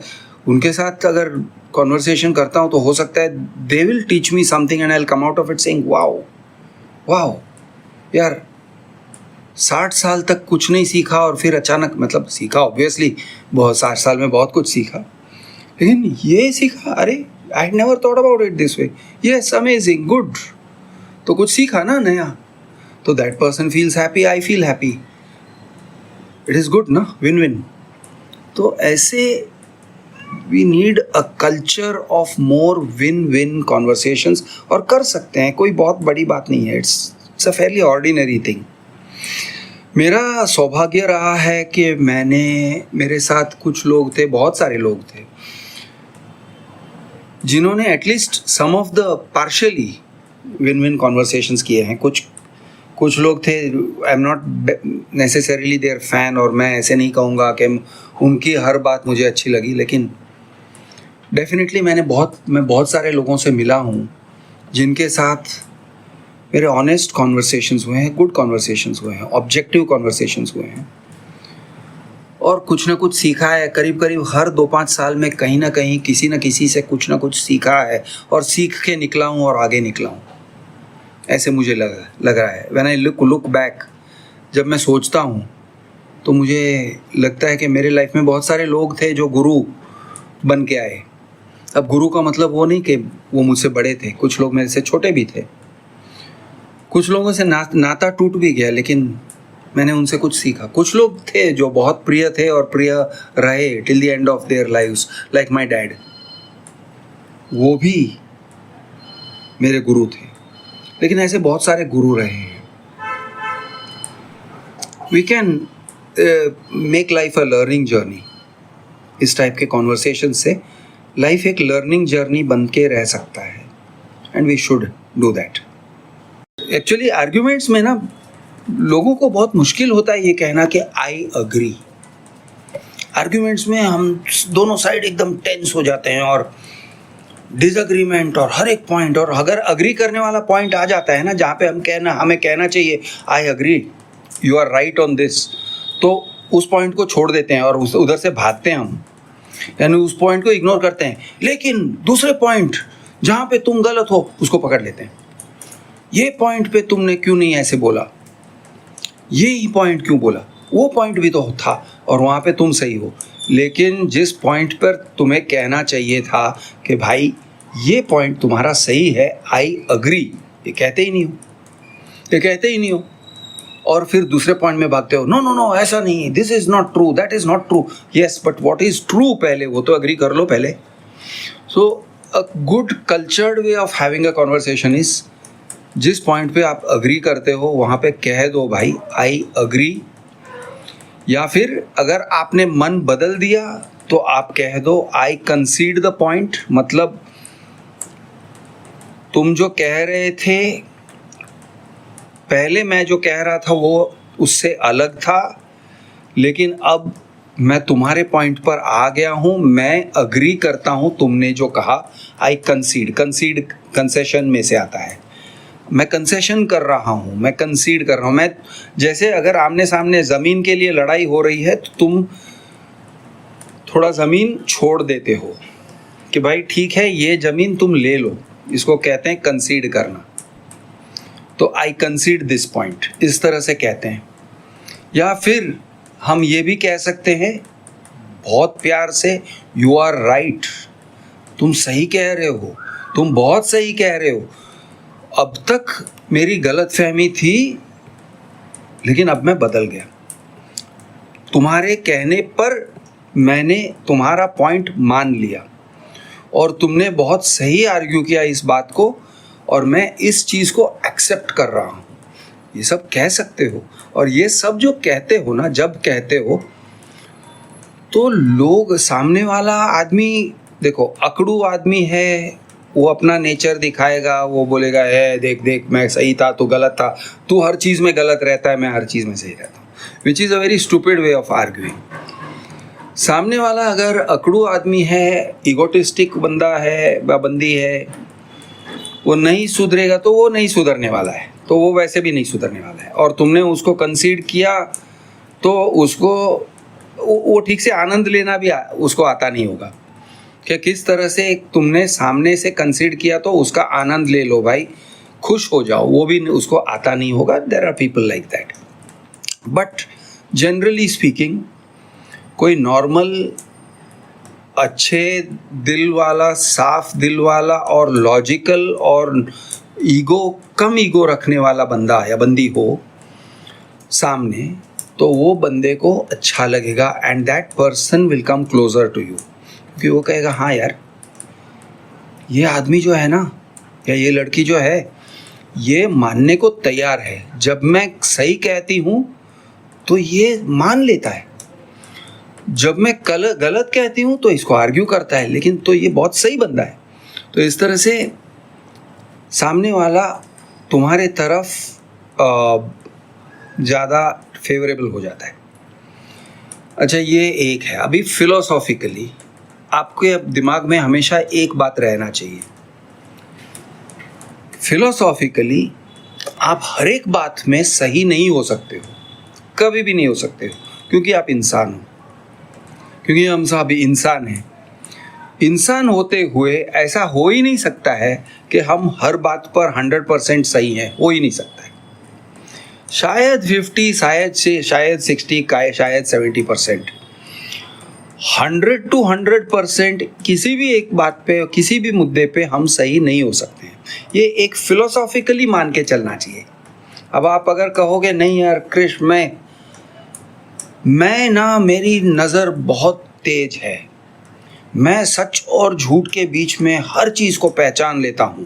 उनके साथ अगर कॉन्वर्सेशन करता हूँ तो हो सकता है they will teach me something and I will come out of it saying wow wow यार, 60 साल तक कुछ नहीं सीखा और फिर अचानक, मतलब सीखा ऑब्वियसली, बहुत 60 साल में बहुत कुछ सीखा, लेकिन ये सीखा, अरे I never thought about it this way, yes amazing, good. तो कुछ सीखा ना नया, तो that person feels happy, I feel happy, it is good ना, विन विन। तो ऐसे we need a culture of more win win conversations, और कर सकते हैं, कोई बहुत बड़ी बात नहीं है, it's a fairly ordinary thing. मेरा सौभाग्य रहा है कि मेरे साथ कुछ लोग थे, बहुत सारे लोग थे, जिन्होंने at least some of the partially win win conversations किए हैं। कुछ लोग थे, I am not necessarily their fan, और मैं ऐसे नहीं कहूँगा कि उनकी हर बात मुझे अच्छी लगी, लेकिन डेफिनेटली मैं बहुत सारे लोगों से मिला हूँ जिनके साथ मेरे ऑनेस्ट कॉन्वर्सेशंस हुए हैं, गुड कॉन्वर्सेशंस हुए हैं, ऑब्जेक्टिव कॉन्वर्सेशंस हुए हैं, और कुछ ना कुछ सीखा है। करीब करीब हर 2-5 साल में कहीं ना कहीं किसी न किसी से कुछ ना कुछ सीखा है, और सीख के निकला हूँ और आगे निकला हूँ, ऐसे मुझे लग रहा है। व्हेन आई लुक बैक, जब मैं सोचता हूँ तो मुझे लगता है कि मेरे लाइफ में बहुत सारे लोग थे जो गुरु बन के आए। अब गुरु का मतलब वो नहीं कि वो मुझसे बड़े थे, कुछ लोग मेरे से छोटे भी थे, कुछ लोगों से नाता टूट भी गया, लेकिन मैंने उनसे कुछ सीखा। कुछ लोग थे जो बहुत प्रिय थे और प्रिय रहे till the end of their lives, like my dad, वो भी मेरे गुरु थे। लेकिन ऐसे बहुत सारे गुरु रहे हैं। We can make life a learning journey. इस टाइप के कॉन्वर्सेशन से लाइफ एक लर्निंग जर्नी बन के रह सकता है, and we should do that. Actually arguments में ना लोगों को बहुत मुश्किल होता है ये कहना कि आई अग्री। आर्ग्यूमेंट्स में हम दोनों साइड एकदम टेंस हो जाते हैं, और डिसएग्रीमेंट और हर एक पॉइंट, और अगर अग्री करने वाला पॉइंट आ जाता है ना, जहाँ पे हमें कहना चाहिए I agree, you are right on this, तो उस पॉइंट को छोड़ देते हैं और उधर से भागते हैं हम, यानी उस पॉइंट को इग्नोर करते हैं। लेकिन दूसरे पॉइंट जहाँ पे तुम गलत हो उसको पकड़ लेते हैं। ये पॉइंट पे तुमने क्यों नहीं ऐसे बोला, ये ही पॉइंट क्यों बोला, वो पॉइंट भी तो था और वहाँ पे तुम सही हो। लेकिन जिस पॉइंट पर तुम्हें कहना चाहिए था कि भाई ये पॉइंट तुम्हारा सही है, आई अग्री, ये कहते ही नहीं हो, और फिर दूसरे पॉइंट में भागते हो, नो ऐसा नहीं, this is not true, that is not true. Yes, but what is true पहले वो तो अग्री कर लो पहले। So a good cultured way of having a conversation is, जिस पॉइंट पे आप अग्री करते हो वहाँ पे कह दो भाई आई अग्री, या फिर अगर आपने मन बदल दिया तो आप कह दो आई कंसीड द पॉइंट। मतलब तुम जो कह रहे थे पहले, मैं जो कह रहा था वो उससे अलग था, लेकिन अब मैं तुम्हारे पॉइंट पर आ गया हूँ, मैं अग्री करता हूँ तुमने जो कहा। आई कंसीड कंसेशन में से आता है, मैं कंसेशन कर रहा हूँ, मैं कंसीड कर रहा हूँ। मैं जैसे अगर आमने सामने ज़मीन के लिए लड़ाई हो रही है तो तुम थोड़ा ज़मीन छोड़ देते हो कि भाई ठीक है ये ज़मीन तुम ले लो, इसको कहते हैं कंसीड करना। तो आई कंसीड दिस पॉइंट, इस तरह से कहते हैं। या फिर हम ये भी कह सकते हैं बहुत प्यार से, यू आर राइट, तुम सही कह रहे हो, तुम बहुत सही कह रहे हो, अब तक मेरी गलतफहमी थी लेकिन अब मैं बदल गया, तुम्हारे कहने पर मैंने तुम्हारा पॉइंट मान लिया और तुमने बहुत सही आर्ग्यू किया इस बात को, और मैं इस चीज़ को एक्सेप्ट कर रहा हूँ। ये सब कह सकते हो, और ये सब जो कहते हो ना, जब कहते हो तो लोग, सामने वाला आदमी, देखो अकड़ू आदमी है वो अपना नेचर दिखाएगा, वो बोलेगा है देख देख मैं सही था तू गलत था, तू हर चीज़ में गलत रहता है मैं हर चीज़ में सही रहता हूँ, which is a very stupid way of arguing. सामने वाला अगर अकड़ू आदमी है, इगोटिस्टिक बंदा है या बंदी है, वो नहीं सुधरेगा तो वो नहीं सुधरने वाला है, तो वो वैसे भी नहीं सुधरने वाला है। और तुमने उसको कंसीड किया तो उसको वो ठीक से आनंद लेना भी उसको आता नहीं होगा कि किस तरह से तुमने सामने से कंसीड किया, तो उसका आनंद ले लो भाई, खुश हो जाओ, वो भी उसको आता नहीं होगा। There are people like that. But generally speaking कोई नॉर्मल अच्छे दिल वाला, साफ दिल वाला और लॉजिकल और कम ईगो रखने वाला बंदा या बंदी हो सामने, तो वो बंदे को अच्छा लगेगा and that person will come closer to you, क्योंकि वो कहेगा हाँ यार ये आदमी जो है ना या ये लड़की जो है ये मानने को तैयार है, जब मैं सही कहती हूँ तो ये मान लेता है, जब मैं गलत कहती हूँ तो इसको आर्ग्यू करता है, लेकिन तो ये बहुत सही बंदा है। तो इस तरह से सामने वाला तुम्हारे तरफ ज़्यादा फेवरेबल हो जाता है। अच्छा, ये एक है। अभी फिलोसॉफिकली आपके दिमाग में हमेशा एक बात रहना चाहिए, फिलोसॉफिकली आप हर एक बात में सही नहीं हो सकते हो, कभी भी नहीं हो सकते हो, क्योंकि आप इंसान हो, क्योंकि हम सब इंसान हैं। इंसान होते हुए ऐसा हो ही नहीं सकता है कि हम हर बात पर 100% सही हैं, हो ही नहीं सकता है। शायद 50, शायद 60, शायद 70%। 100 to 100% किसी भी एक बात पे, किसी भी मुद्दे पे हम सही नहीं हो सकते हैं। ये एक फिलोसॉफिकली मान के चलना चाहिए। अब आप अगर कहोगे नहीं यार कृष, मैं ना, मेरी नज़र बहुत तेज है, मैं सच और झूठ के बीच में हर चीज़ को पहचान लेता हूँ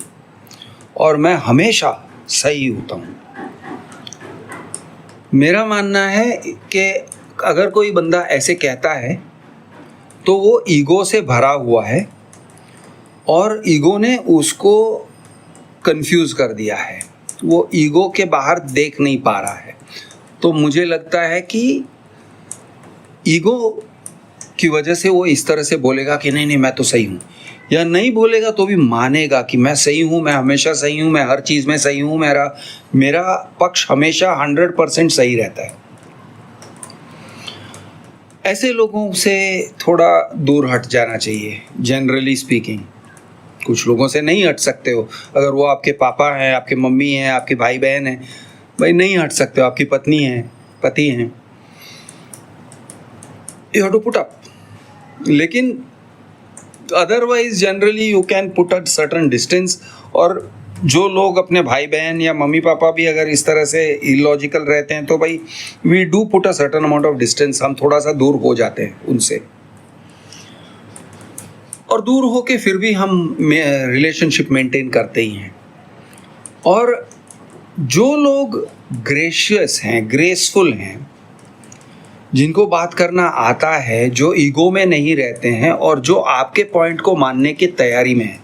और मैं हमेशा सही होता हूँ। मेरा मानना है कि अगर कोई बंदा ऐसे कहता है तो वो ईगो से भरा हुआ है और ईगो ने उसको कंफ्यूज कर दिया है, वो ईगो के बाहर देख नहीं पा रहा है। तो मुझे लगता है कि ईगो की वजह से वो इस तरह से बोलेगा कि नहीं नहीं मैं तो सही हूँ, या नहीं बोलेगा तो भी मानेगा कि मैं सही हूँ, मैं हमेशा सही हूँ, मैं हर चीज़ में सही हूँ, मेरा पक्ष हमेशा 100% सही रहता है। ऐसे लोगों से थोड़ा दूर हट जाना चाहिए। जनरली स्पीकिंग कुछ लोगों से नहीं हट सकते हो, अगर वो आपके पापा हैं, आपके मम्मी हैं, आपके भाई बहन हैं, भाई नहीं हट सकते हो, आपकी पत्नी है, पति हैं, you have to put up. लेकिन otherwise generally you can put at certain distance. और जो लोग अपने भाई बहन या मम्मी पापा भी अगर इस तरह से इलॉजिकल रहते हैं तो भाई we do put a certain amount of distance, हम थोड़ा सा दूर हो जाते हैं उनसे, और दूर होके फिर भी हम रिलेशनशिप मेंटेन करते ही हैं। और जो लोग ग्रेशियस हैं, ग्रेसफुल हैं, जिनको बात करना आता है, जो ईगो में नहीं रहते हैं और जो आपके पॉइंट को मानने की तैयारी में है,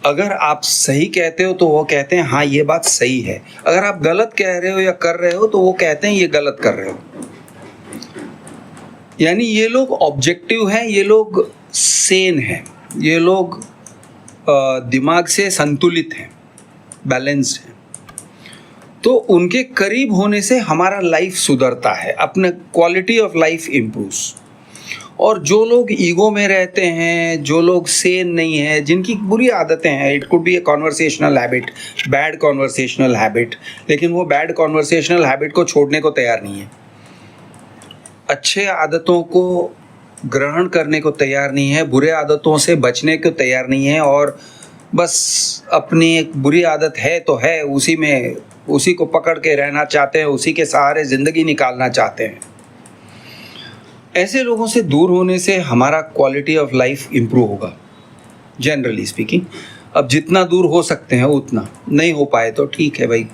अगर आप सही कहते हो तो वो कहते हैं हाँ ये बात सही है, अगर आप गलत कह रहे हो या कर रहे हो तो वो कहते हैं ये गलत कर रहे हो। यानी ये लोग ऑब्जेक्टिव हैं, ये लोग सेन हैं, ये लोग दिमाग से संतुलित हैं, बैलेंस्ड हैं। तो उनके करीब होने से हमारा लाइफ सुधरता है, अपना क्वालिटी ऑफ लाइफ इम्प्रूव्स। और जो लोग ईगो में रहते हैं, जो लोग सेन नहीं है, जिनकी बुरी आदतें हैं, it could be a conversational habit, bad conversational habit, लेकिन वो बैड कॉन्वर्सेशनल हैबिट को छोड़ने को तैयार नहीं है, अच्छे आदतों को ग्रहण करने को तैयार नहीं है, बुरे आदतों से बचने को तैयार नहीं है, और बस अपनी एक बुरी आदत है तो है, उसी को पकड़ के रहना चाहते हैं, उसी के सहारे ज़िंदगी निकालना चाहते हैं। ऐसे लोगों से दूर होने से हमारा क्वालिटी ऑफ लाइफ इम्प्रूव होगा, जनरली स्पीकिंग। अब जितना दूर हो सकते हैं उतना, नहीं हो पाए तो ठीक है भाई,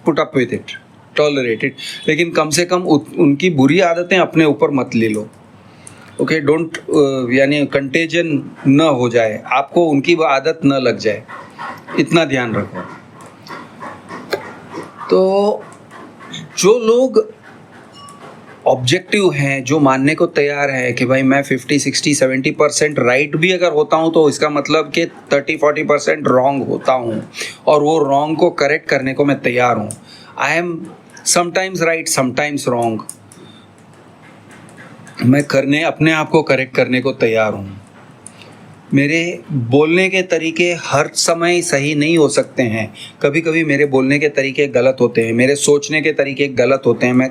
put up with it, tolerate it, लेकिन कम से कम उनकी बुरी आदतें अपने ऊपर मत ले लो। ओके, डोंट यानी कंटेजन न हो जाए, आपको उनकी वो आदत न लग जाए, इतना ध्यान रखो। तो जो लोग ऑब्जेक्टिव हैं, जो मानने को तैयार है कि भाई मैं 50, 60, 70% राइट भी अगर होता हूँ तो इसका मतलब कि 30-40% रॉन्ग होता हूँ, और वो रॉन्ग को करेक्ट करने को मैं तैयार हूँ। I am sometimes right, sometimes wrong, मैं अपने आप को करेक्ट करने को तैयार हूँ। मेरे बोलने के तरीके हर समय सही नहीं हो सकते हैं, कभी कभी मेरे बोलने के तरीके गलत होते हैं, मेरे सोचने के तरीके गलत होते हैं, मैं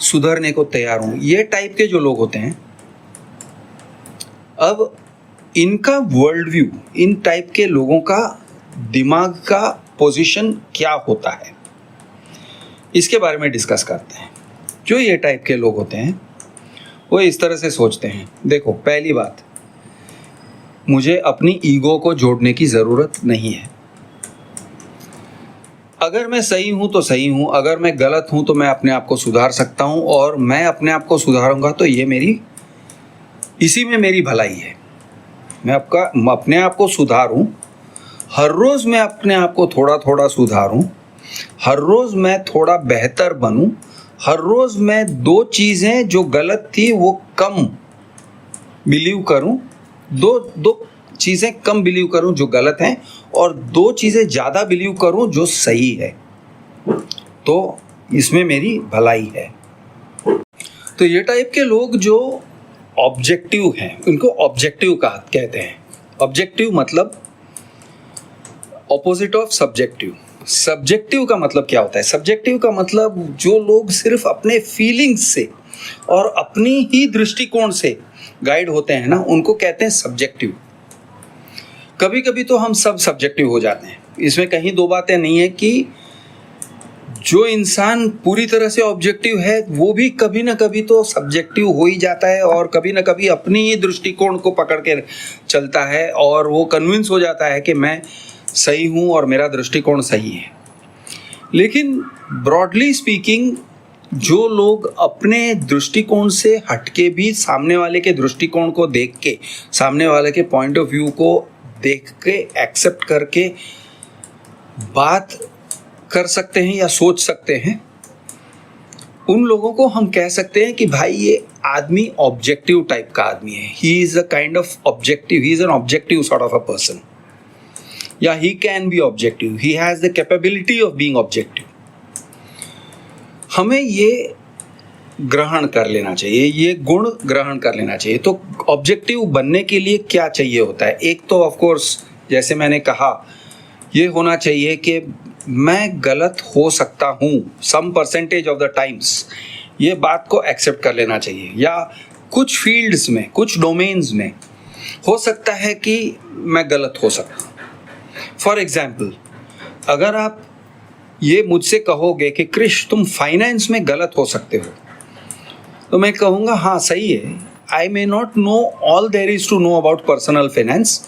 सुधरने को तैयार हूँ। ये टाइप के जो लोग होते हैं, अब इनका वर्ल्ड व्यू, इन टाइप के लोगों का दिमाग का पोजीशन क्या होता है, इसके बारे में डिस्कस करते हैं। जो ये टाइप के लोग होते हैं वो इस तरह से सोचते हैं। देखो, पहली बात, मुझे अपनी ईगो को जोड़ने की ज़रूरत नहीं है। अगर मैं सही हूँ तो सही हूँ, अगर मैं गलत हूँ तो मैं अपने आप को सुधार सकता हूँ, और मैं अपने आप को सुधारूंगा तो इसी में मेरी भलाई है। मैं अपने आप को सुधारूं, हर रोज़ मैं अपने आप को थोड़ा थोड़ा सुधारूं, हर रोज़ मैं थोड़ा बेहतर बनूं, हर रोज़ मैं 2 चीज़ें जो गलत थी वो कम बिलीव करूं, दो चीज़ें कम बिलीव करूं जो गलत हैं, और 2 चीज़ें ज़्यादा बिलीव करूं जो सही है, तो इसमें मेरी भलाई है। तो ये टाइप के लोग जो ऑब्जेक्टिव हैं, उनको ऑब्जेक्टिव कहते हैं। ऑब्जेक्टिव मतलब ऑपोजिट ऑफ सब्जेक्टिव। सब्जेक्टिव का मतलब क्या होता है? सब्जेक्टिव का मतलब जो लोग सिर्फ अपने फीलिंग्स से और अपनी ही दृष्टिकोण से गाइड होते हैं ना, उनको कहते हैं सब्जेक्टिव। कभी कभी तो हम सब सब्जेक्टिव हो जाते हैं, इसमें कहीं 2 बातें नहीं है कि जो इंसान पूरी तरह से ऑब्जेक्टिव है वो भी कभी ना कभी तो सब्जेक्टिव हो ही जाता है, और कभी ना कभी अपनी ही दृष्टिकोण को पकड़ के चलता है, और वो कन्विंस हो जाता है कि मैं सही हूँ और मेरा दृष्टिकोण सही है। लेकिन ब्रॉडली स्पीकिंग, जो लोग अपने दृष्टिकोण से हटके भी सामने वाले के दृष्टिकोण को देख के, सामने वाले के पॉइंट ऑफ व्यू को देख के एक्सेप्ट करके बात कर सकते हैं या सोच सकते हैं, उन लोगों को हम कह सकते हैं कि भाई ये आदमी ऑब्जेक्टिव टाइप का आदमी है। He is a kind of objective, he is an objective sort of a person, या he can be objective, he has the capability of being objective. हमें ये ग्रहण कर लेना चाहिए, ये गुण ग्रहण कर लेना चाहिए। तो ऑब्जेक्टिव बनने के लिए क्या चाहिए होता है? एक तो ऑफ कोर्स, जैसे मैंने कहा, ये होना चाहिए कि मैं गलत हो सकता हूँ some percentage of the times, ये बात को एक्सेप्ट कर लेना चाहिए। या कुछ फील्ड्स में, कुछ डोमेन्स में हो सकता है कि मैं गलत हो सकता हूँ। फॉर एग्जाम्पल, अगर आप ये मुझसे कहोगे कि क्रिश तुम फाइनेंस में गलत हो सकते हो, तो मैं कहूँगा हाँ सही है, I may not know all there is to know about personal finance,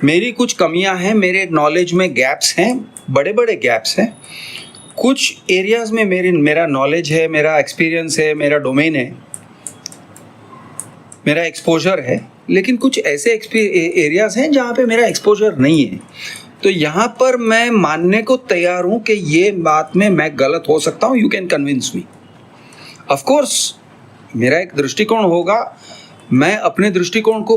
मेरी कुछ कमियां हैं, मेरे नॉलेज में गैप्स हैं, बड़े बड़े गैप्स हैं, कुछ एरियाज़ में मेरा नॉलेज है, मेरा एक्सपीरियंस है, मेरा डोमेन है, मेरा एक्सपोजर है, लेकिन कुछ ऐसे एरियाज़ हैं जहाँ पे मेरा एक्सपोजर नहीं है। तो यहाँ पर मैं मानने को तैयार हूँ कि ये बात में मैं गलत हो सकता हूँ, you can convince me. Of course मेरा एक दृष्टिकोण होगा, मैं अपने दृष्टिकोण को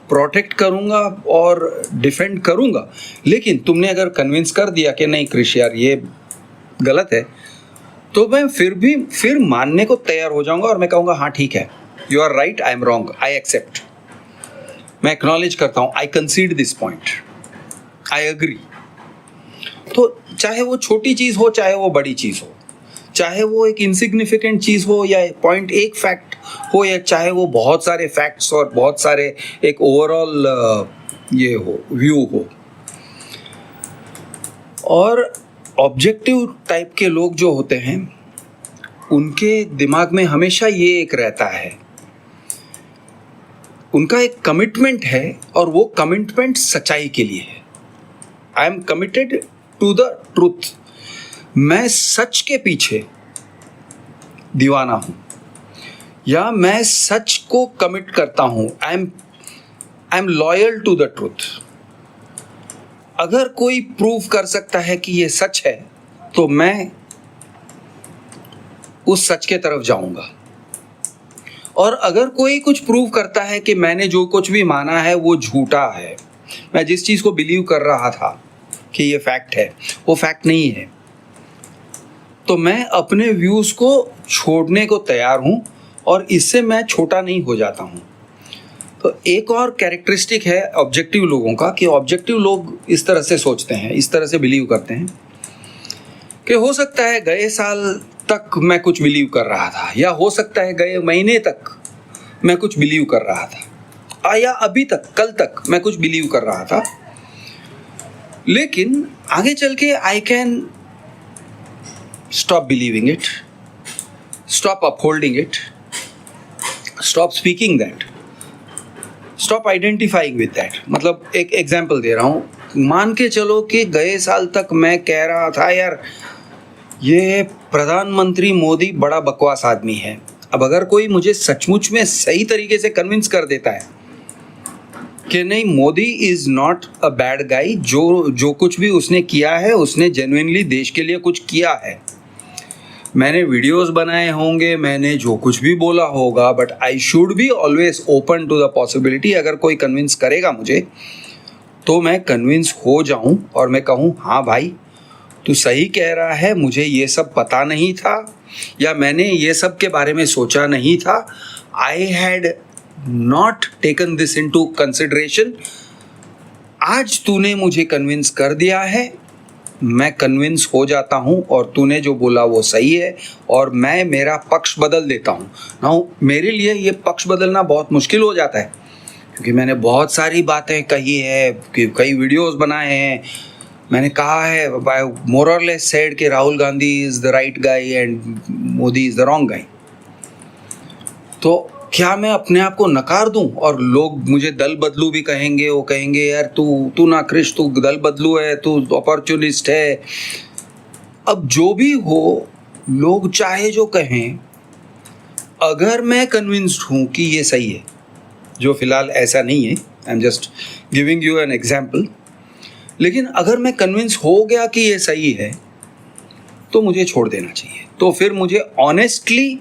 प्रोटेक्ट करूंगा और डिफेंड करूंगा, लेकिन तुमने अगर कन्विंस कर दिया कि नहीं क्रिश यार ये गलत है, तो मैं फिर मानने को तैयार हो जाऊंगा, और मैं कहूँगा हाँ ठीक है, you are right, I am wrong, I accept, मैं एक्नॉलेज करता हूँ, I concede this point, I agree. तो चाहे वो छोटी चीज़ हो, चाहे वो बड़ी चीज़ हो, चाहे वो एक इनसिग्निफिकेंट चीज़ हो या पॉइंट, एक फैक्ट हो, या चाहे वो बहुत सारे फैक्ट्स और बहुत सारे एक ओवरऑल ये हो, व्यू हो। और ऑब्जेक्टिव टाइप के लोग जो होते हैं, उनके दिमाग में हमेशा ये एक रहता है, उनका एक कमिटमेंट है, और वो कमिटमेंट सच्चाई के लिए है। I am committed to the truth, मैं सच के पीछे दीवाना हूँ। या मैं सच को कमिट करता हूं, I am loyal to the truth. अगर कोई प्रूव कर सकता है कि ये सच है तो मैं उस सच के तरफ जाऊंगा, और अगर कोई कुछ प्रूव करता है कि मैंने जो कुछ भी माना है वो झूठा है, मैं जिस चीज को बिलीव कर रहा था कि ये फैक्ट है वो फैक्ट नहीं है, तो मैं अपने व्यूज को छोड़ने को तैयार हूं और इससे मैं छोटा नहीं हो जाता हूं। तो एक और कैरेक्टरिस्टिक है ऑब्जेक्टिव लोगों का कि ऑब्जेक्टिव लोग इस तरह से सोचते हैं, इस तरह से बिलीव करते हैं कि हो सकता है गए साल तक मैं कुछ बिलीव कर रहा था, या हो सकता है गए महीने तक मैं कुछ बिलीव कर रहा था, या अभी तक कल तक मैं कुछ बिलीव कर रहा था, लेकिन आगे चल के I can stop believing it, stop upholding it, stop speaking that, stop identifying with that. मतलब एक एग्जाम्पल दे रहा हूँ, मान के चलो कि गए साल तक मैं कह रहा था यार ये प्रधानमंत्री मोदी बड़ा बकवास आदमी है। अब अगर कोई मुझे सचमुच में सही तरीके से कन्विंस कर देता है कि नहीं, Modi is not a bad गाई, जो कुछ भी उसने किया है उसने जेन्युइनली देश के लिए कुछ किया है, मैंने वीडियोस बनाए होंगे, मैंने जो कुछ भी बोला होगा, but I should be always open to the possibility, अगर कोई कन्विंस करेगा मुझे तो मैं कन्विंस हो जाऊं और मैं कहूं हाँ भाई तू सही कह रहा है, मुझे ये सब पता नहीं था या मैंने ये सब के बारे में सोचा नहीं था, I had not taken this into consideration, आज तूने मुझे कन्विंस कर दिया है, मैं कन्विंस हो जाता हूँ और तूने जो बोला वो सही है और मैं मेरा पक्ष बदल देता हूँ। नाउ मेरे लिए ये पक्ष बदलना बहुत मुश्किल हो जाता है क्योंकि मैंने बहुत सारी बातें कही है, कई वीडियोस बनाए हैं, मैंने कहा है मोर और लेस सेड कि Rahul Gandhi is the right guy and Modi is the wrong guy. तो क्या मैं अपने आप को नकार दूं और लोग मुझे दल बदलू भी कहेंगे, वो कहेंगे यार तू ना क्रिश, तू दल बदलू है, तू अपॉर्चुनिस्ट है। अब जो भी हो, लोग चाहे जो कहें, अगर मैं कन्विंस्ड हूं कि ये सही है, जो फिलहाल ऐसा नहीं है, I am just giving you an example, लेकिन अगर मैं कन्विंस हो गया कि ये सही है तो मुझे छोड़ देना चाहिए। तो फिर मुझे ऑनेस्टली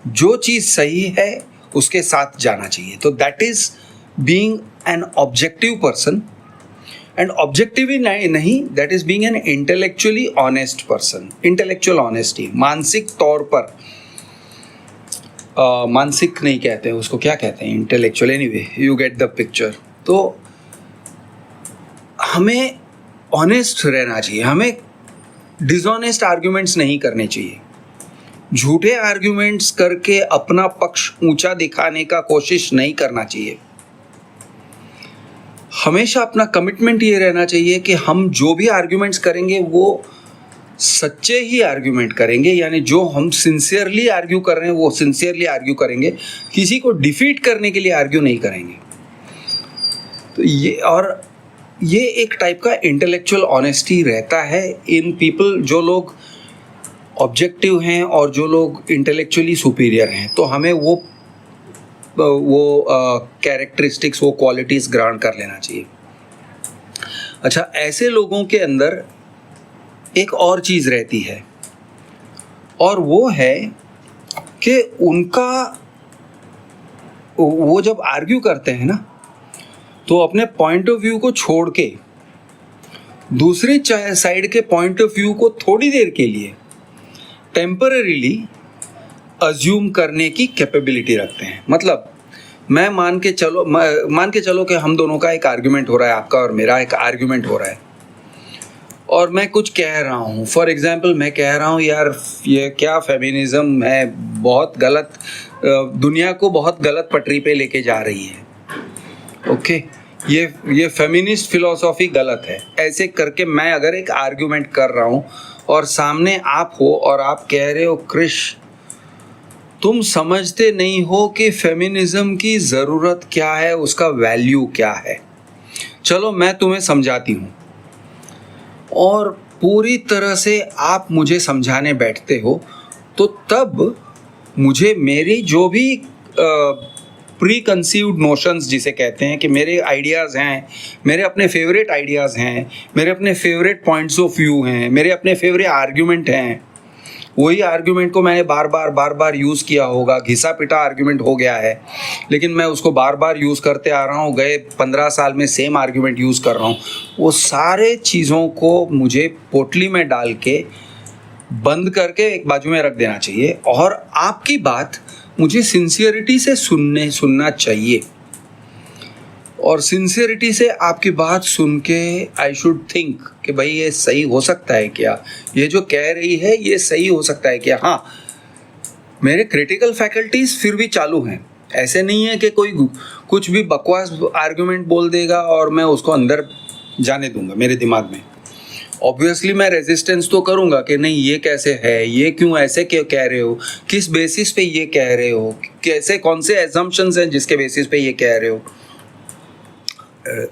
जो चीज़ सही है उसके साथ जाना चाहिए। तो that is being an objective person, and objective नहीं, that is being an intellectually honest person. Intellectual honesty, मानसिक तौर पर, मानसिक नहीं कहते हैं उसको, क्या कहते हैं, intellectual, anyway you get the picture. तो हमें ऑनेस्ट रहना चाहिए, हमें डिसऑनेस्ट आर्ग्यूमेंट्स नहीं करने चाहिए, झूठे आर्ग्यूमेंट्स करके अपना पक्ष ऊंचा दिखाने का कोशिश नहीं करना चाहिए। हमेशा अपना कमिटमेंट ये रहना चाहिए कि हम जो भी आर्ग्यूमेंट्स करेंगे वो सच्चे ही आर्ग्यूमेंट करेंगे, यानी जो हम सिंसियरली आर्ग्यू कर रहे हैं वो सिंसियरली आर्ग्यू करेंगे, किसी को डिफीट करने के लिए आर्ग्यू नहीं करेंगे। तो ये एक टाइप का इंटेलेक्चुअल ऑनेस्टी रहता है इन पीपल, जो लोग ऑब्जेक्टिव हैं और जो लोग इंटेलेक्चुअली सुपीरियर हैं। तो हमें वो कैरेक्टरिस्टिक्स, वो क्वालिटीज़ ग्रांट कर लेना चाहिए। अच्छा, ऐसे लोगों के अंदर एक और चीज़ रहती है और वो है कि वो जब आर्ग्यू करते हैं ना तो अपने पॉइंट ऑफ व्यू को छोड़ के दूसरी साइड के पॉइंट ऑफ व्यू को थोड़ी देर के लिए टेम्पररीली अज्यूम करने की कैपेबिलिटी रखते हैं। मतलब मैं मान के चलो कि हम दोनों का एक आर्ग्यूमेंट हो रहा है, आपका और मेरा एक आर्ग्यूमेंट हो रहा है, और मैं कुछ कह रहा हूँ। फॉर एग्जांपल मैं कह रहा हूँ यार ये क्या फेमिनिज्म है, बहुत गलत, दुनिया को बहुत गलत पटरी पे लेके जा रही है, ओके, ये फेमिनिस्ट फिलॉसफी गलत है। ऐसे करके मैं अगर एक आर्ग्यूमेंट कर रहा हूँ और सामने आप हो और आप कह रहे हो क्रिश तुम समझते नहीं हो कि फेमिनिज्म की ज़रूरत क्या है, उसका वैल्यू क्या है, चलो मैं तुम्हें समझाती हूँ, और पूरी तरह से आप मुझे समझाने बैठते हो, तो तब मुझे मेरी जो भी प्री कंसीव्ड नोशंस जिसे कहते हैं कि मेरे आइडियाज़ हैं, मेरे अपने फेवरेट आइडियाज़ हैं, मेरे अपने फेवरेट पॉइंट्स ऑफ व्यू हैं, मेरे अपने फेवरेट आर्ग्यूमेंट हैं, वही आर्ग्यूमेंट को मैंने बार बार यूज़ किया होगा, घिसा पिटा आर्ग्यूमेंट हो गया है, लेकिन मैं उसको बार बार यूज़ करते आ रहा हूँ, गए 15 साल में सेम आर्ग्यूमेंट यूज़ कर रहा हूँ। वो सारे चीज़ों को मुझे पोटली में डाल के बंद करके एक बाजू में रख देना चाहिए और आपकी बात मुझे सिंसियरिटी से सुनना चाहिए और सिंसियरिटी से आपकी बात सुन के आई शुड थिंक कि भाई ये सही हो सकता है क्या, ये जो कह रही है ये सही हो सकता है क्या। हाँ, मेरे क्रिटिकल फैकल्टीज फिर भी चालू हैं, ऐसे नहीं है कि कोई कुछ भी बकवास आर्गुमेंट बोल देगा और मैं उसको अंदर जाने दूंगा मेरे दिमाग में। ऑब्वियसली मैं रेजिस्टेंस तो करूंगा कि नहीं ये कैसे है, ये क्यों ऐसे क्यों कह रहे हो, किस बेसिस पे ये कह रहे हो, कैसे कौन से एजम्पशंस हैं जिसके बेसिस पे ये कह रहे हो,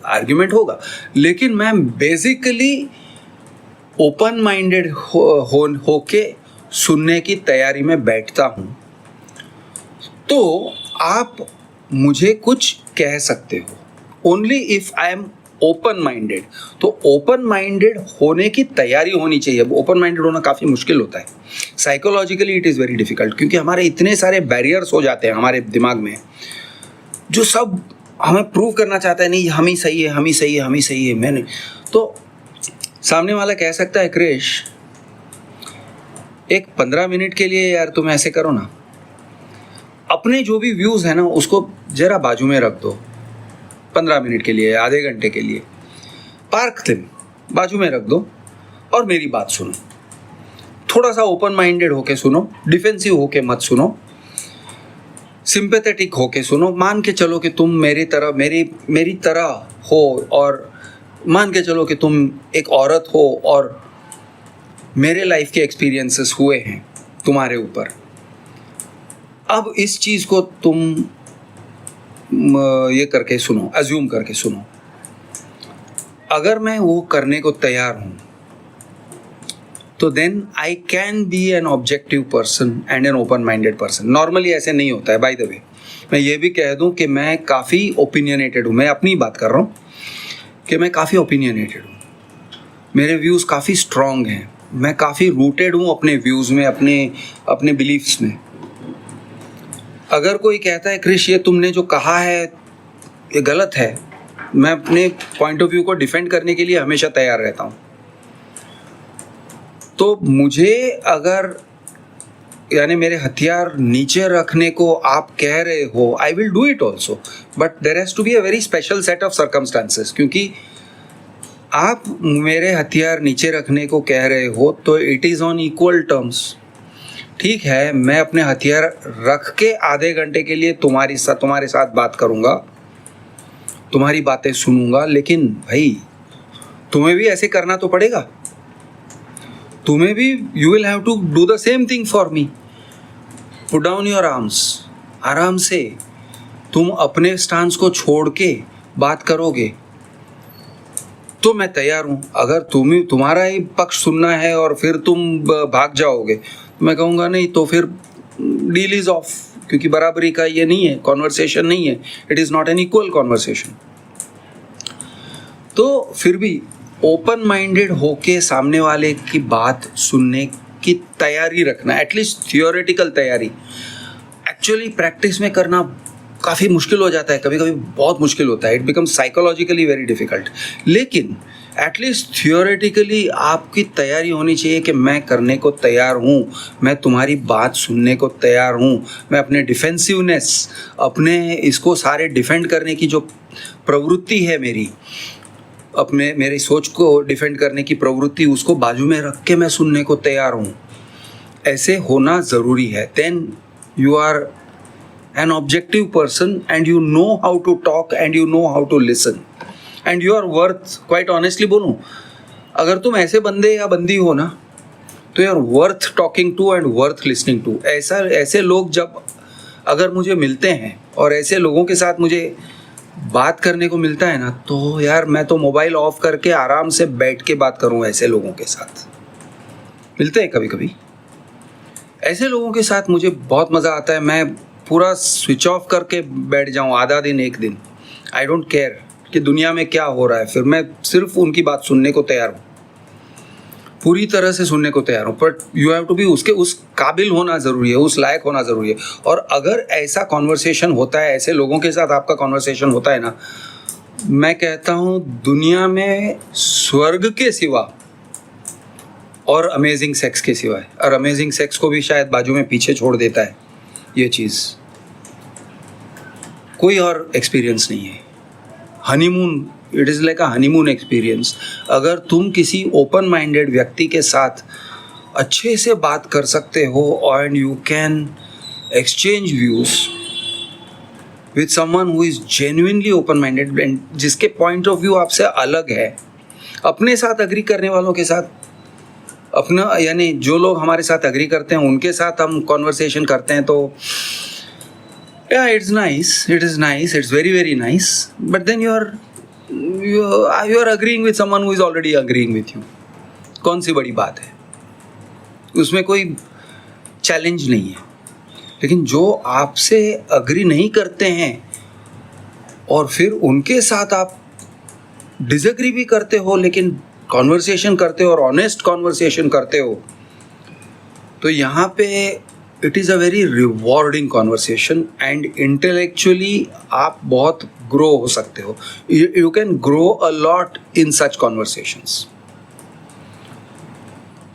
आर्ग्यूमेंट होगा। लेकिन मैं बेसिकली ओपन माइंडेड होके सुनने की तैयारी में बैठता हूँ। तो आप मुझे कुछ कह सकते हो only if I am open minded. तो ओपन माइंडेड होने की तैयारी होनी चाहिए। ओपन माइंडेड होना काफ़ी मुश्किल होता है, psychologically it is very difficult, क्योंकि हमारे इतने सारे बैरियर्स हो जाते हैं हमारे दिमाग में जो सब हमें प्रूव करना चाहता है, नहीं हम ही सही है, हम ही सही है, हम ही सही है, मैंने। तो सामने वाला कह सकता है क्रिश एक 15 मिनट के लिए यार तुम ऐसे करो ना, अपने जो भी व्यूज़ है ना उसको जरा बाजू में रख दो 15 मिनट के लिए, आधे घंटे के लिए पार्क दिन बाजू में रख दो और मेरी बात सुनो। थोड़ा सा ओपन माइंडेड होके सुनो, डिफेंसिव होके मत सुनो, सिंपैथेटिक होके सुनो। मान के चलो कि तुम मेरी तरह हो और मान के चलो कि तुम एक औरत हो और मेरे लाइफ के एक्सपीरियंसेस हुए हैं तुम्हारे ऊपर। अब इस चीज़ को तुम ये करके सुनो, अज्यूम करके सुनो। अगर मैं वो करने को तैयार हूँ तो then I can be an objective person and an open minded person. Normally ऐसे नहीं होता है। बाय द वे मैं ये भी कह दूँ कि मैं काफ़ी ओपिनियनेटेड हूँ, मैं अपनी बात कर रहा हूँ कि मैं काफ़ी ओपिनियनेटेड हूँ, मेरे व्यूज़ काफ़ी स्ट्रॉन्ग हैं, मैं काफ़ी रूटेड हूँ अपने व्यूज़ में, अपने बिलीफ्स में। अगर कोई कहता है क्रिश ये तुमने जो कहा है ये गलत है, मैं अपने पॉइंट ऑफ व्यू को डिफेंड करने के लिए हमेशा तैयार रहता हूँ। तो मुझे अगर यानी मेरे हथियार नीचे रखने को आप कह रहे हो, I will do it also, but there has to be a very special set of circumstances. क्योंकि आप मेरे हथियार नीचे रखने को कह रहे हो तो it is on equal terms. ठीक है, मैं अपने हथियार रख के आधे घंटे के लिए तुम्हारे साथ बात करूँगा, तुम्हारी बातें सुनूंगा, लेकिन भाई तुम्हें भी ऐसे करना तो पड़ेगा, तुम्हें भी you will have to do the same thing for me. Put down your arms, आराम से तुम अपने स्टांस को छोड़ के बात करोगे तो मैं तैयार हूँ। अगर तुम्हारा ही पक्ष सुनना है और फिर तुम भाग जाओगे, मैं कहूँगा नहीं तो फिर डील इज़ ऑफ, क्योंकि बराबरी का ये नहीं है, कॉन्वर्सेशन नहीं है, it is not N equal conversation. तो फिर भी ओपन माइंडेड होके सामने वाले की बात सुनने की तैयारी रखना, एटलीस्ट थियोरेटिकल तैयारी। एक्चुअली प्रैक्टिस में करना काफ़ी मुश्किल हो जाता है, कभी कभी बहुत मुश्किल होता है, it becomes psychologically very difficult. लेकिन एटलीस्ट थियोरेटिकली आपकी तैयारी होनी चाहिए कि मैं करने को तैयार हूँ, मैं तुम्हारी बात सुनने को तैयार हूँ, मैं अपने डिफेंसिवनेस, अपने इसको सारे डिफेंड करने की जो प्रवृत्ति है मेरी सोच को डिफेंड करने की प्रवृत्ति, उसको बाजू में रख के मैं सुनने को तैयार हूँ। ऐसे होना ज़रूरी है। Then you are an objective person and you know how to talk and you know how to listen and you are worth, quite honestly बोलूं, अगर तुम ऐसे बंदे या बंदी हो ना तो you are worth talking to and worth listening to। ऐसे लोग जब अगर मुझे मिलते हैं और ऐसे लोगों के साथ मुझे बात करने को मिलता है ना, तो यार मैं तो मोबाइल ऑफ करके आराम से बैठ के बात करूं। ऐसे लोगों के साथ मिलते हैं कभी कभी, ऐसे लोगों के साथ मुझे बहुत मज़ा आता है। मैं पूरा स्विच ऑफ करके बैठ जाऊँ आधा दिन, एक दिन। आई डोंट केयर कि दुनिया में क्या हो रहा है, फिर मैं सिर्फ उनकी बात सुनने को तैयार हूँ, पूरी तरह से सुनने को तैयार हूँ। But you have to be उस काबिल होना ज़रूरी है, उस लायक होना ज़रूरी है। और अगर ऐसा कॉन्वर्सेशन होता है, ऐसे लोगों के साथ आपका कॉन्वर्सेशन होता है ना, मैं कहता हूँ दुनिया में स्वर्ग के सिवा और अमेजिंग सेक्स के सिवाय, और अमेजिंग सेक्स को भी शायद बाजू में पीछे छोड़ देता है ये चीज़, कोई और एक्सपीरियंस नहीं है। Honeymoon, it is like a honeymoon experience. अगर तुम किसी ओपन माइंडेड व्यक्ति के साथ अच्छे से बात कर सकते हो and you can exchange views with someone who is genuinely open minded and जिसके पॉइंट ऑफ व्यू आपसे अलग है, अपने साथ अग्री करने वालों के साथ अपना, यानी जो लोग हमारे साथ अग्री करते हैं उनके साथ हम कॉन्वर्सेशन करते हैं, तो yeah, it's nice, it's very very nice, but then you're agreeing with someone who is already agreeing with you. कौन सी बड़ी बात है, उसमें कोई चैलेंज नहीं है। लेकिन जो आपसे अग्री नहीं करते हैं और फिर उनके साथ आप डिसएग्री भी करते हो लेकिन कॉन्वर्सेशन करते हो और ऑनेस्ट कॉन्वर्सेशन करते हो, तो यहाँ पे it is a very rewarding conversation and intellectually आप बहुत ग्रो हो सकते हो। You can grow a lot in such conversations.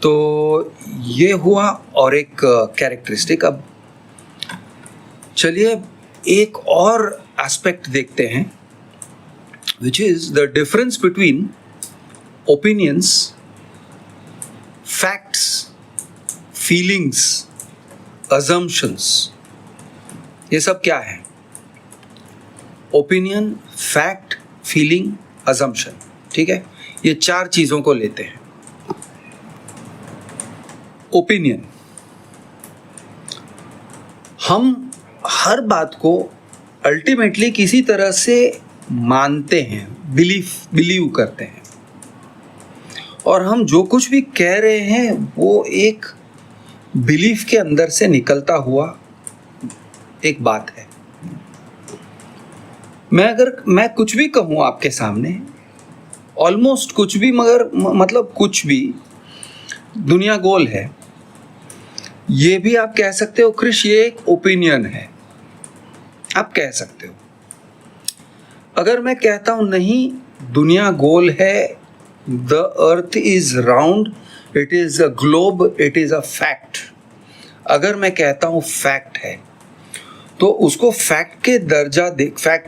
तो ये हुआ और एक कैरेक्टरिस्टिक। अब चलिए एक और एस्पेक्ट देखते हैं, which is the difference between opinions, facts, feelings, assumptions। ये सब क्या है? Opinion, fact, feeling, assumption। ठीक है, ये चार चीजों को लेते हैं। ओपिनियन, हम हर बात को अल्टीमेटली किसी तरह से मानते हैं, बिलीव करते हैं, और हम जो कुछ भी कह रहे हैं वो एक बिलीफ के अंदर से निकलता हुआ एक बात है। मैं कुछ भी कहूँ आपके सामने, ऑलमोस्ट कुछ भी, मगर मतलब कुछ भी, दुनिया गोल है, ये भी आप कह सकते हो क्रिश ये एक ओपिनियन है, आप कह सकते हो। अगर मैं कहता हूँ नहीं दुनिया गोल है, the earth is round, it is a globe, it is a fact, अगर मैं कहता हूँ फैक्ट है, तो उसको फैक्ट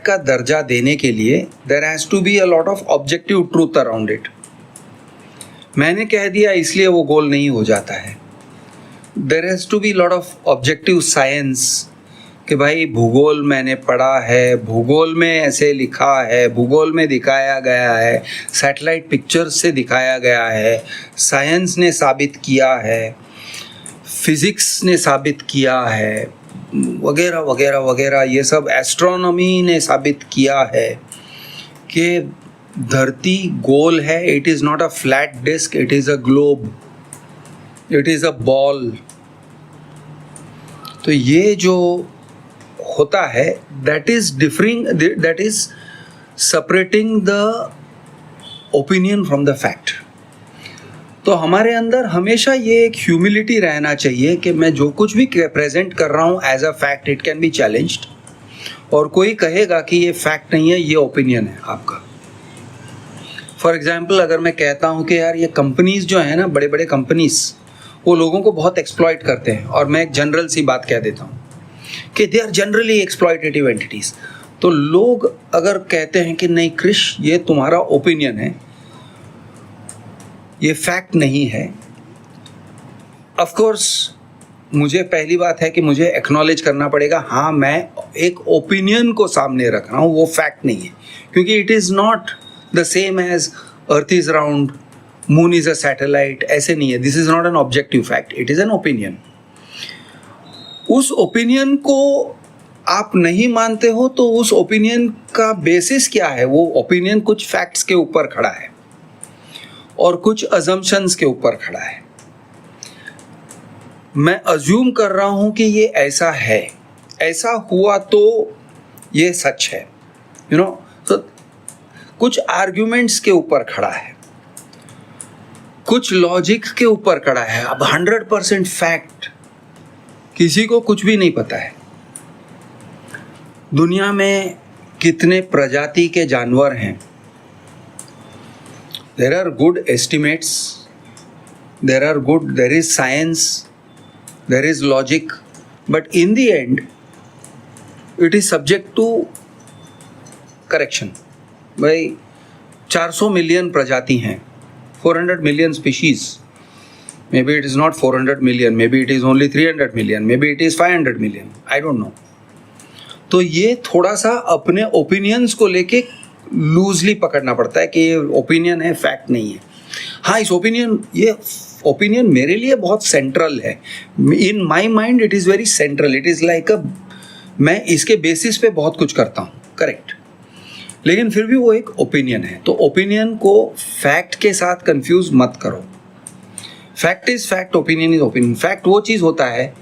का दर्जा देने के लिए there has to be a lot of objective truth around it. मैंने कह दिया इसलिए वो गोल नहीं हो जाता है। There has to be lot of objective science कि भाई भूगोल मैंने पढ़ा है, भूगोल में ऐसे लिखा है, भूगोल में दिखाया गया है, सैटेलाइट पिक्चर्स से दिखाया गया है, साइंस ने साबित किया है, फिज़िक्स ने साबित किया है, वगैरह वगैरह वगैरह। ये सब एस्ट्रोनॉमी ने साबित किया है कि धरती गोल है। It is not a flat disc, it is a globe, it is a ball. तो ये जो होता है that is separating the opinion from the fact. तो हमारे अंदर हमेशा ये एक ह्यूमिलिटी रहना चाहिए कि मैं जो कुछ भी प्रेजेंट कर रहा हूँ as a fact, it can be challenged, और कोई कहेगा कि ये फैक्ट नहीं है, ये ओपिनियन है आपका। फॉर एग्जाम्पल, अगर मैं कहता हूँ कि यार ये कंपनीज जो है ना, बड़े बड़े कंपनीज, वो लोगों को बहुत एक्सप्लॉइट करते हैं, और मैं एक जनरल सी बात कह देता हूँ कि they are generally exploitative entities, तो लोग अगर कहते हैं कि नहीं क्रिश ये तुम्हारा ओपिनियन है, ये फैक्ट नहीं है, ऑफ कोर्स मुझे पहली बात है कि मुझे एक्नॉलेज करना पड़ेगा, हाँ मैं एक ओपिनियन को सामने रख रहा हूँ, वो फैक्ट नहीं है, क्योंकि it is not the same as earth is round, moon is a satellite, ऐसे नहीं है। This is not an objective fact, it is an opinion. उस ओपिनियन को आप नहीं मानते हो तो उस ओपिनियन का बेसिस क्या है? वो ओपिनियन कुछ फैक्ट्स के ऊपर खड़ा है और कुछ अजम्पशंस के ऊपर खड़ा है। मैं अज्यूम कर रहा हूं कि ये ऐसा है, ऐसा हुआ तो ये सच है, यू नो। तो कुछ आर्ग्यूमेंट्स के ऊपर खड़ा है, कुछ लॉजिक के ऊपर खड़ा है। अब 100% फैक्ट किसी को कुछ भी नहीं पता है। दुनिया में कितने प्रजाति के जानवर हैं? There are good estimates, there is science, there is logic, but in the end, it is subject to correction. भाई 400 मिलियन प्रजाति हैं, 400 million species. Maybe it is not 400 million, maybe it is only 300 million, maybe it is 500 million. I don't know. तो ये थोड़ा सा अपने opinions को लेके लूजली पकड़ना पड़ता है कि ये ओपिनियन है, फैक्ट नहीं है। हाँ, ये ओपिनियन मेरे लिए बहुत सेंट्रल है। In my mind it is very central, it is like मैं इसके बेसिस पे बहुत कुछ करता हूँ, करेक्ट। लेकिन फिर भी वो एक ओपिनियन है। तो ओपिनियन को फैक्ट के साथ कंफ्यूज मत करो। Fact is fact, opinion is opinion. Fact वो चीज़ होता है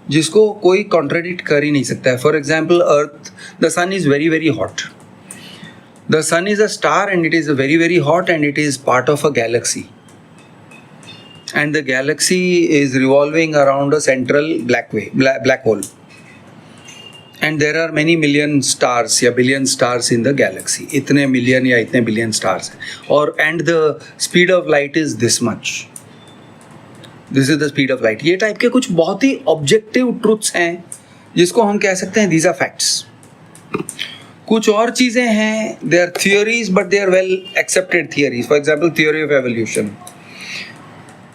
जिसको कोई कॉन्ट्राडिक्ट कर ही नहीं सकता है। For example, earth, the sun is very very hot. The sun is a star and it is very very hot and it is part of a galaxy. And the galaxy is revolving around a central black hole. And there are many million stars या billion stars in the galaxy. इतने million या इतने billion stars हैं. और and the speed of light is this much. This is the speed of light. ये type के कुछ बहुत ही objective truths हैं जिसको हम कह सकते हैं these are facts. कुछ और चीज़ें हैं, they are theories but they are well accepted theories. For example, theory of evolution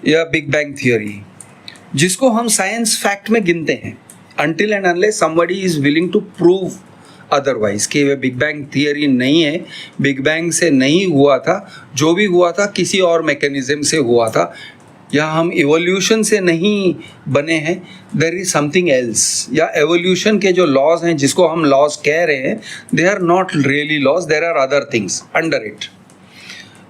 या बिग बैंग थियोरी, जिसको हम साइंस फैक्ट में गिनते हैं until and unless somebody is willing to prove otherwise कि वह बिग बैंग थियोरी नहीं है, बिग बैंग से नहीं हुआ था, जो भी हुआ था किसी और मैकेनिज्म से हुआ था, या हम एवोल्यूशन से नहीं बने हैं, देयर इज समथिंग एल्स। या एवोल्यूशन के जो लॉज हैं जिसको हम लॉज कह रहे हैं, they are not really laws, there are other things under it.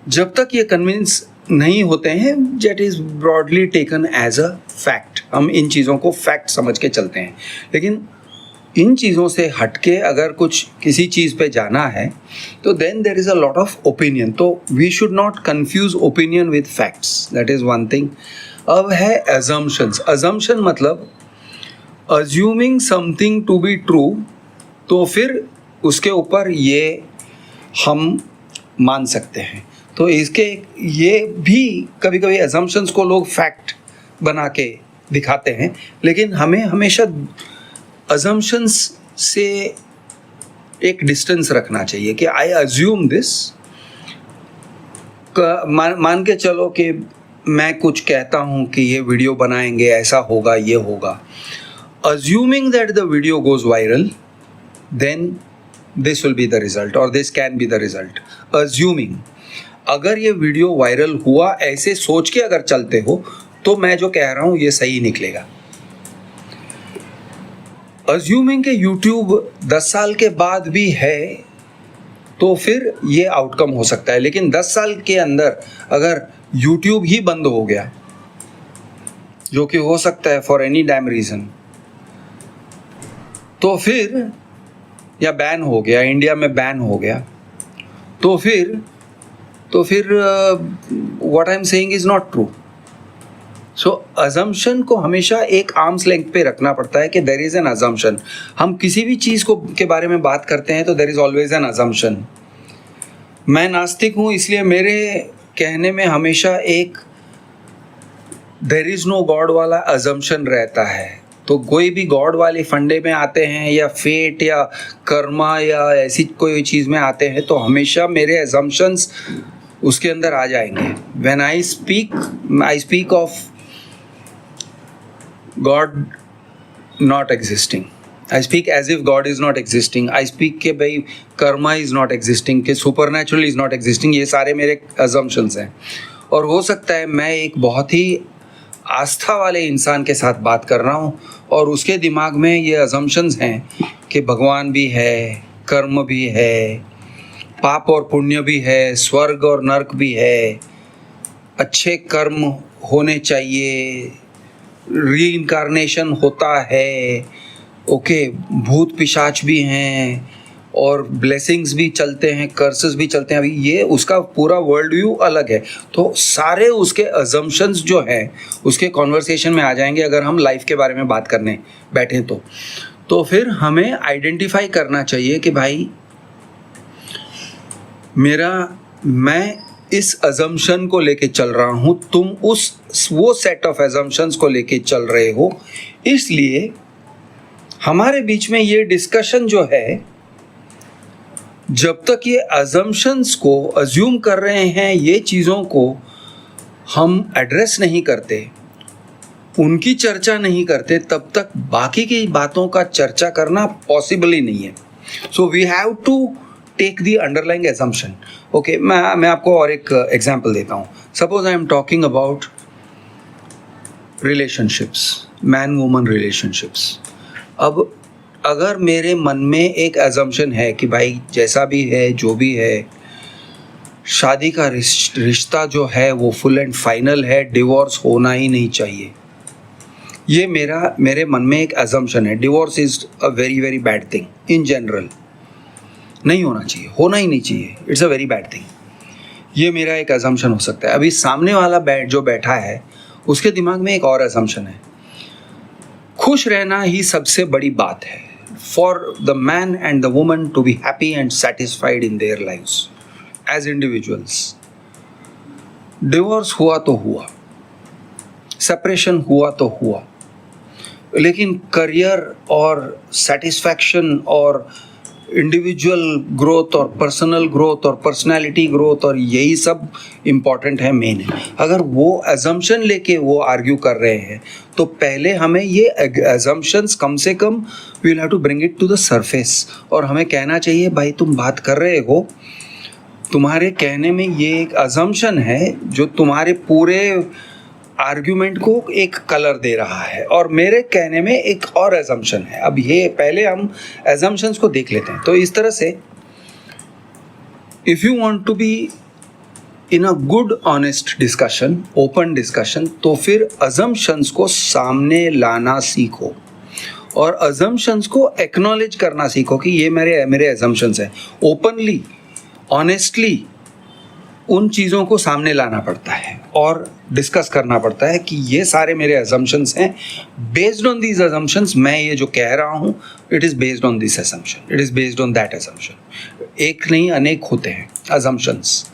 जब तक ये कन्विंस नहीं होते हैं, that is broadly taken as a fact. हम इन चीज़ों को फैक्ट समझ के चलते हैं। लेकिन इन चीज़ों से हटके अगर कुछ किसी चीज़ पे जाना है तो then there is a lot of opinion. तो we should not confuse opinion with facts, that is one thing. अब है अजम्पशंस। अजम्पशन मतलब assuming something to be true, तो फिर उसके ऊपर ये हम मान सकते हैं। तो इसके ये भी कभी कभी अजम्पशंस को लोग फैक्ट बना के दिखाते हैं, लेकिन हमें हमेशा अजम्पशंस से एक डिस्टेंस रखना चाहिए कि आई अज्यूम दिस। मान के चलो कि मैं कुछ कहता हूँ कि ये वीडियो बनाएंगे, ऐसा होगा, ये होगा। Assuming that the video goes viral, then this will be the result और this can be the result. Assuming, अगर ये वीडियो वायरल हुआ ऐसे सोच के अगर चलते हो तो मैं जो कह रहा हूँ ये सही निकलेगा। अज्यूमिंग के YouTube 10 साल के बाद भी है तो फिर ये आउटकम हो सकता है। लेकिन 10 साल के अंदर अगर YouTube ही बंद हो गया, जो कि हो सकता है फॉर एनी डैम रीज़न, तो फिर या बैन हो गया, इंडिया में बैन हो गया, तो फिर what I am saying is not true. So assumption को हमेशा एक आर्म्स लेंथ पे रखना पड़ता है कि देयर इज एन अजम्पशन। हम किसी भी चीज़ को के बारे में बात करते हैं तो there is always an assumption. मैं नास्तिक हूँ, इसलिए मेरे कहने में हमेशा एक देयर इज नो गॉड वाला अजम्पशन रहता है। तो कोई भी गॉड वाले फंडे में आते हैं या फेट या कर्मा या ऐसी कोई चीज़ में आते हैं तो हमेशा मेरे अजम्पशंस उसके अंदर आ जाएंगे। When I speak of God not existing. I speak as if God is not existing. I speak कि भाई कर्मा is not existing, कि supernatural is not existing. ये सारे मेरे assumptions हैं। और हो सकता है मैं एक बहुत ही आस्था वाले इंसान के साथ बात कर रहा हूँ और उसके दिमाग में ये assumptions हैं कि भगवान भी है, कर्म भी है, पाप और पुण्य भी है, स्वर्ग और नर्क भी है, अच्छे कर्म होने चाहिए, रीइंकारनेशन होता है, ओके, भूत पिशाच भी हैं और ब्लेसिंग्स भी चलते हैं, कर्सेस भी चलते हैं। अभी ये उसका पूरा वर्ल्ड व्यू अलग है, तो सारे उसके अजम्पशंस जो हैं उसके कॉन्वर्सेशन में आ जाएंगे अगर हम लाइफ के बारे में बात करने बैठें तो फिर हमें आइडेंटिफाई करना चाहिए कि भाई मैं इस अजम्पशन को लेके चल रहा हूँ, तुम वो सेट ऑफ अजम्पशंस को लेके चल रहे हो, इसलिए हमारे बीच में ये डिस्कशन जो है, जब तक ये अजम्पशंस को अज्यूम कर रहे हैं, ये चीज़ों को हम एड्रेस नहीं करते, उनकी चर्चा नहीं करते, तब तक बाकी की बातों का चर्चा करना पॉसिबल ही नहीं है। So we have to take the underlying assumption. Okay, मैं आपको और एक एग्जाम्पल देता हूँ। Suppose I am talking about relationships, man woman relationships. अब अगर मेरे मन में एक एजम्पशन है कि भाई जैसा भी है, जो भी है, शादी का रिश्ता जो है वो फुल एंड फाइनल है, डिवोर्स होना ही नहीं चाहिए, ये मेरे मन में एक एजम्पशन है। Divorce is a very very bad thing in general, नहीं होना चाहिए, होना ही नहीं चाहिए, it's a very bad thing. ये मेरा एक एजम्पशन हो सकता है। अभी सामने वाला जो बैठा है उसके दिमाग में एक और एजम्पशन है, खुश रहना ही सबसे बड़ी बात है, for the man and the woman to be happy and satisfied in their lives as individuals. Divorce हुआ तो हुआ, सेपरेशन हुआ तो हुआ, लेकिन करियर और सेटिस्फैक्शन और इंडिविजुअल ग्रोथ और पर्सनल ग्रोथ और पर्सनालिटी ग्रोथ और यही सब इम्पॉर्टेंट है, मेन है। अगर वो एजम्पशन लेके वो आर्ग्यू कर रहे हैं तो पहले हमें ये एजम्पशंस कम से कम we will have to bring it to the surface, और हमें कहना चाहिए भाई तुम बात कर रहे हो, तुम्हारे कहने में ये एक अजम्पशन है जो तुम्हारे पूरे आर्ग्यूमेंट को एक कलर दे रहा है, और मेरे कहने में एक और एजम्पशन है। अब ये पहले हम एजम्पशंस को देख लेते हैं। तो इस तरह से if you want to be in a good honest discussion, open discussion, तो फिर अजम्पशंस को सामने लाना सीखो और अजम्पशंस को एक्नॉलेज करना सीखो कि ये मेरे एजम्पशंस हैं। ओपनली, ऑनेस्टली उन चीज़ों को सामने लाना पड़ता है और डिस्कस करना पड़ता है कि ये सारे मेरे अजम्पशंस हैं। बेस्ड ऑन दीज अजम्पशंस मैं ये जो कह रहा हूँ, it is based on this assumption, it is based on that assumption. एक नहीं अनेक होते हैं अजम्पशंस,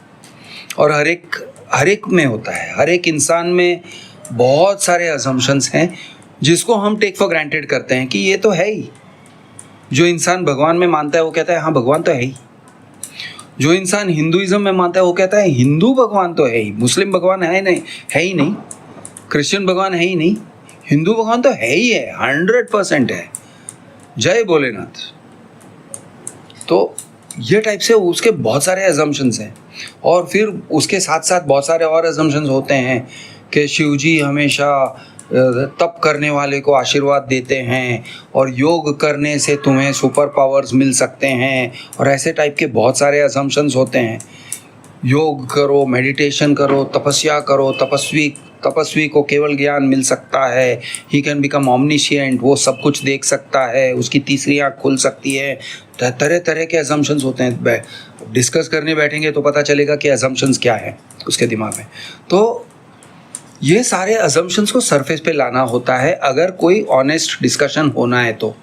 और हर एक में होता है, हर एक इंसान में बहुत सारे अजम्पशंस हैं जिसको हम टेक फॉर ग्रांटेड करते हैं कि ये तो है ही। जो इंसान भगवान में मानता है वो कहता है हाँ भगवान तो है ही। जो इंसान हिंदुइज्म में मानता है वो कहता है हिंदू भगवान तो है ही, मुस्लिम भगवान है ही नहीं, क्रिश्चियन भगवान है ही नहीं, हिंदू भगवान तो है ही है, 100% है, जय भोलेनाथ। तो ये टाइप से उसके बहुत सारे अजम्पशंस हैं, और फिर उसके साथ साथ बहुत सारे और अजम्पशंस होते हैं कि शिवजी हमेशा तप करने वाले को आशीर्वाद देते हैं और योग करने से तुम्हें सुपर पावर्स मिल सकते हैं, और ऐसे टाइप के बहुत सारे असम्पशंस होते हैं। योग करो, मेडिटेशन करो, तपस्या करो, तपस्वी को केवल ज्ञान मिल सकता है, ही कैन बिकम ऑमनिशिएंट, वो सब कुछ देख सकता है, उसकी तीसरी आँख खुल सकती है। तरह तरह के असम्पशंस होते हैं। डिस्कस करने बैठेंगे तो पता चलेगा कि असम्पशंस क्या है उसके दिमाग में। तो ये सारे अजम्पशंस को सरफेस पे लाना होता है अगर कोई ऑनेस्ट डिस्कशन होना है तो।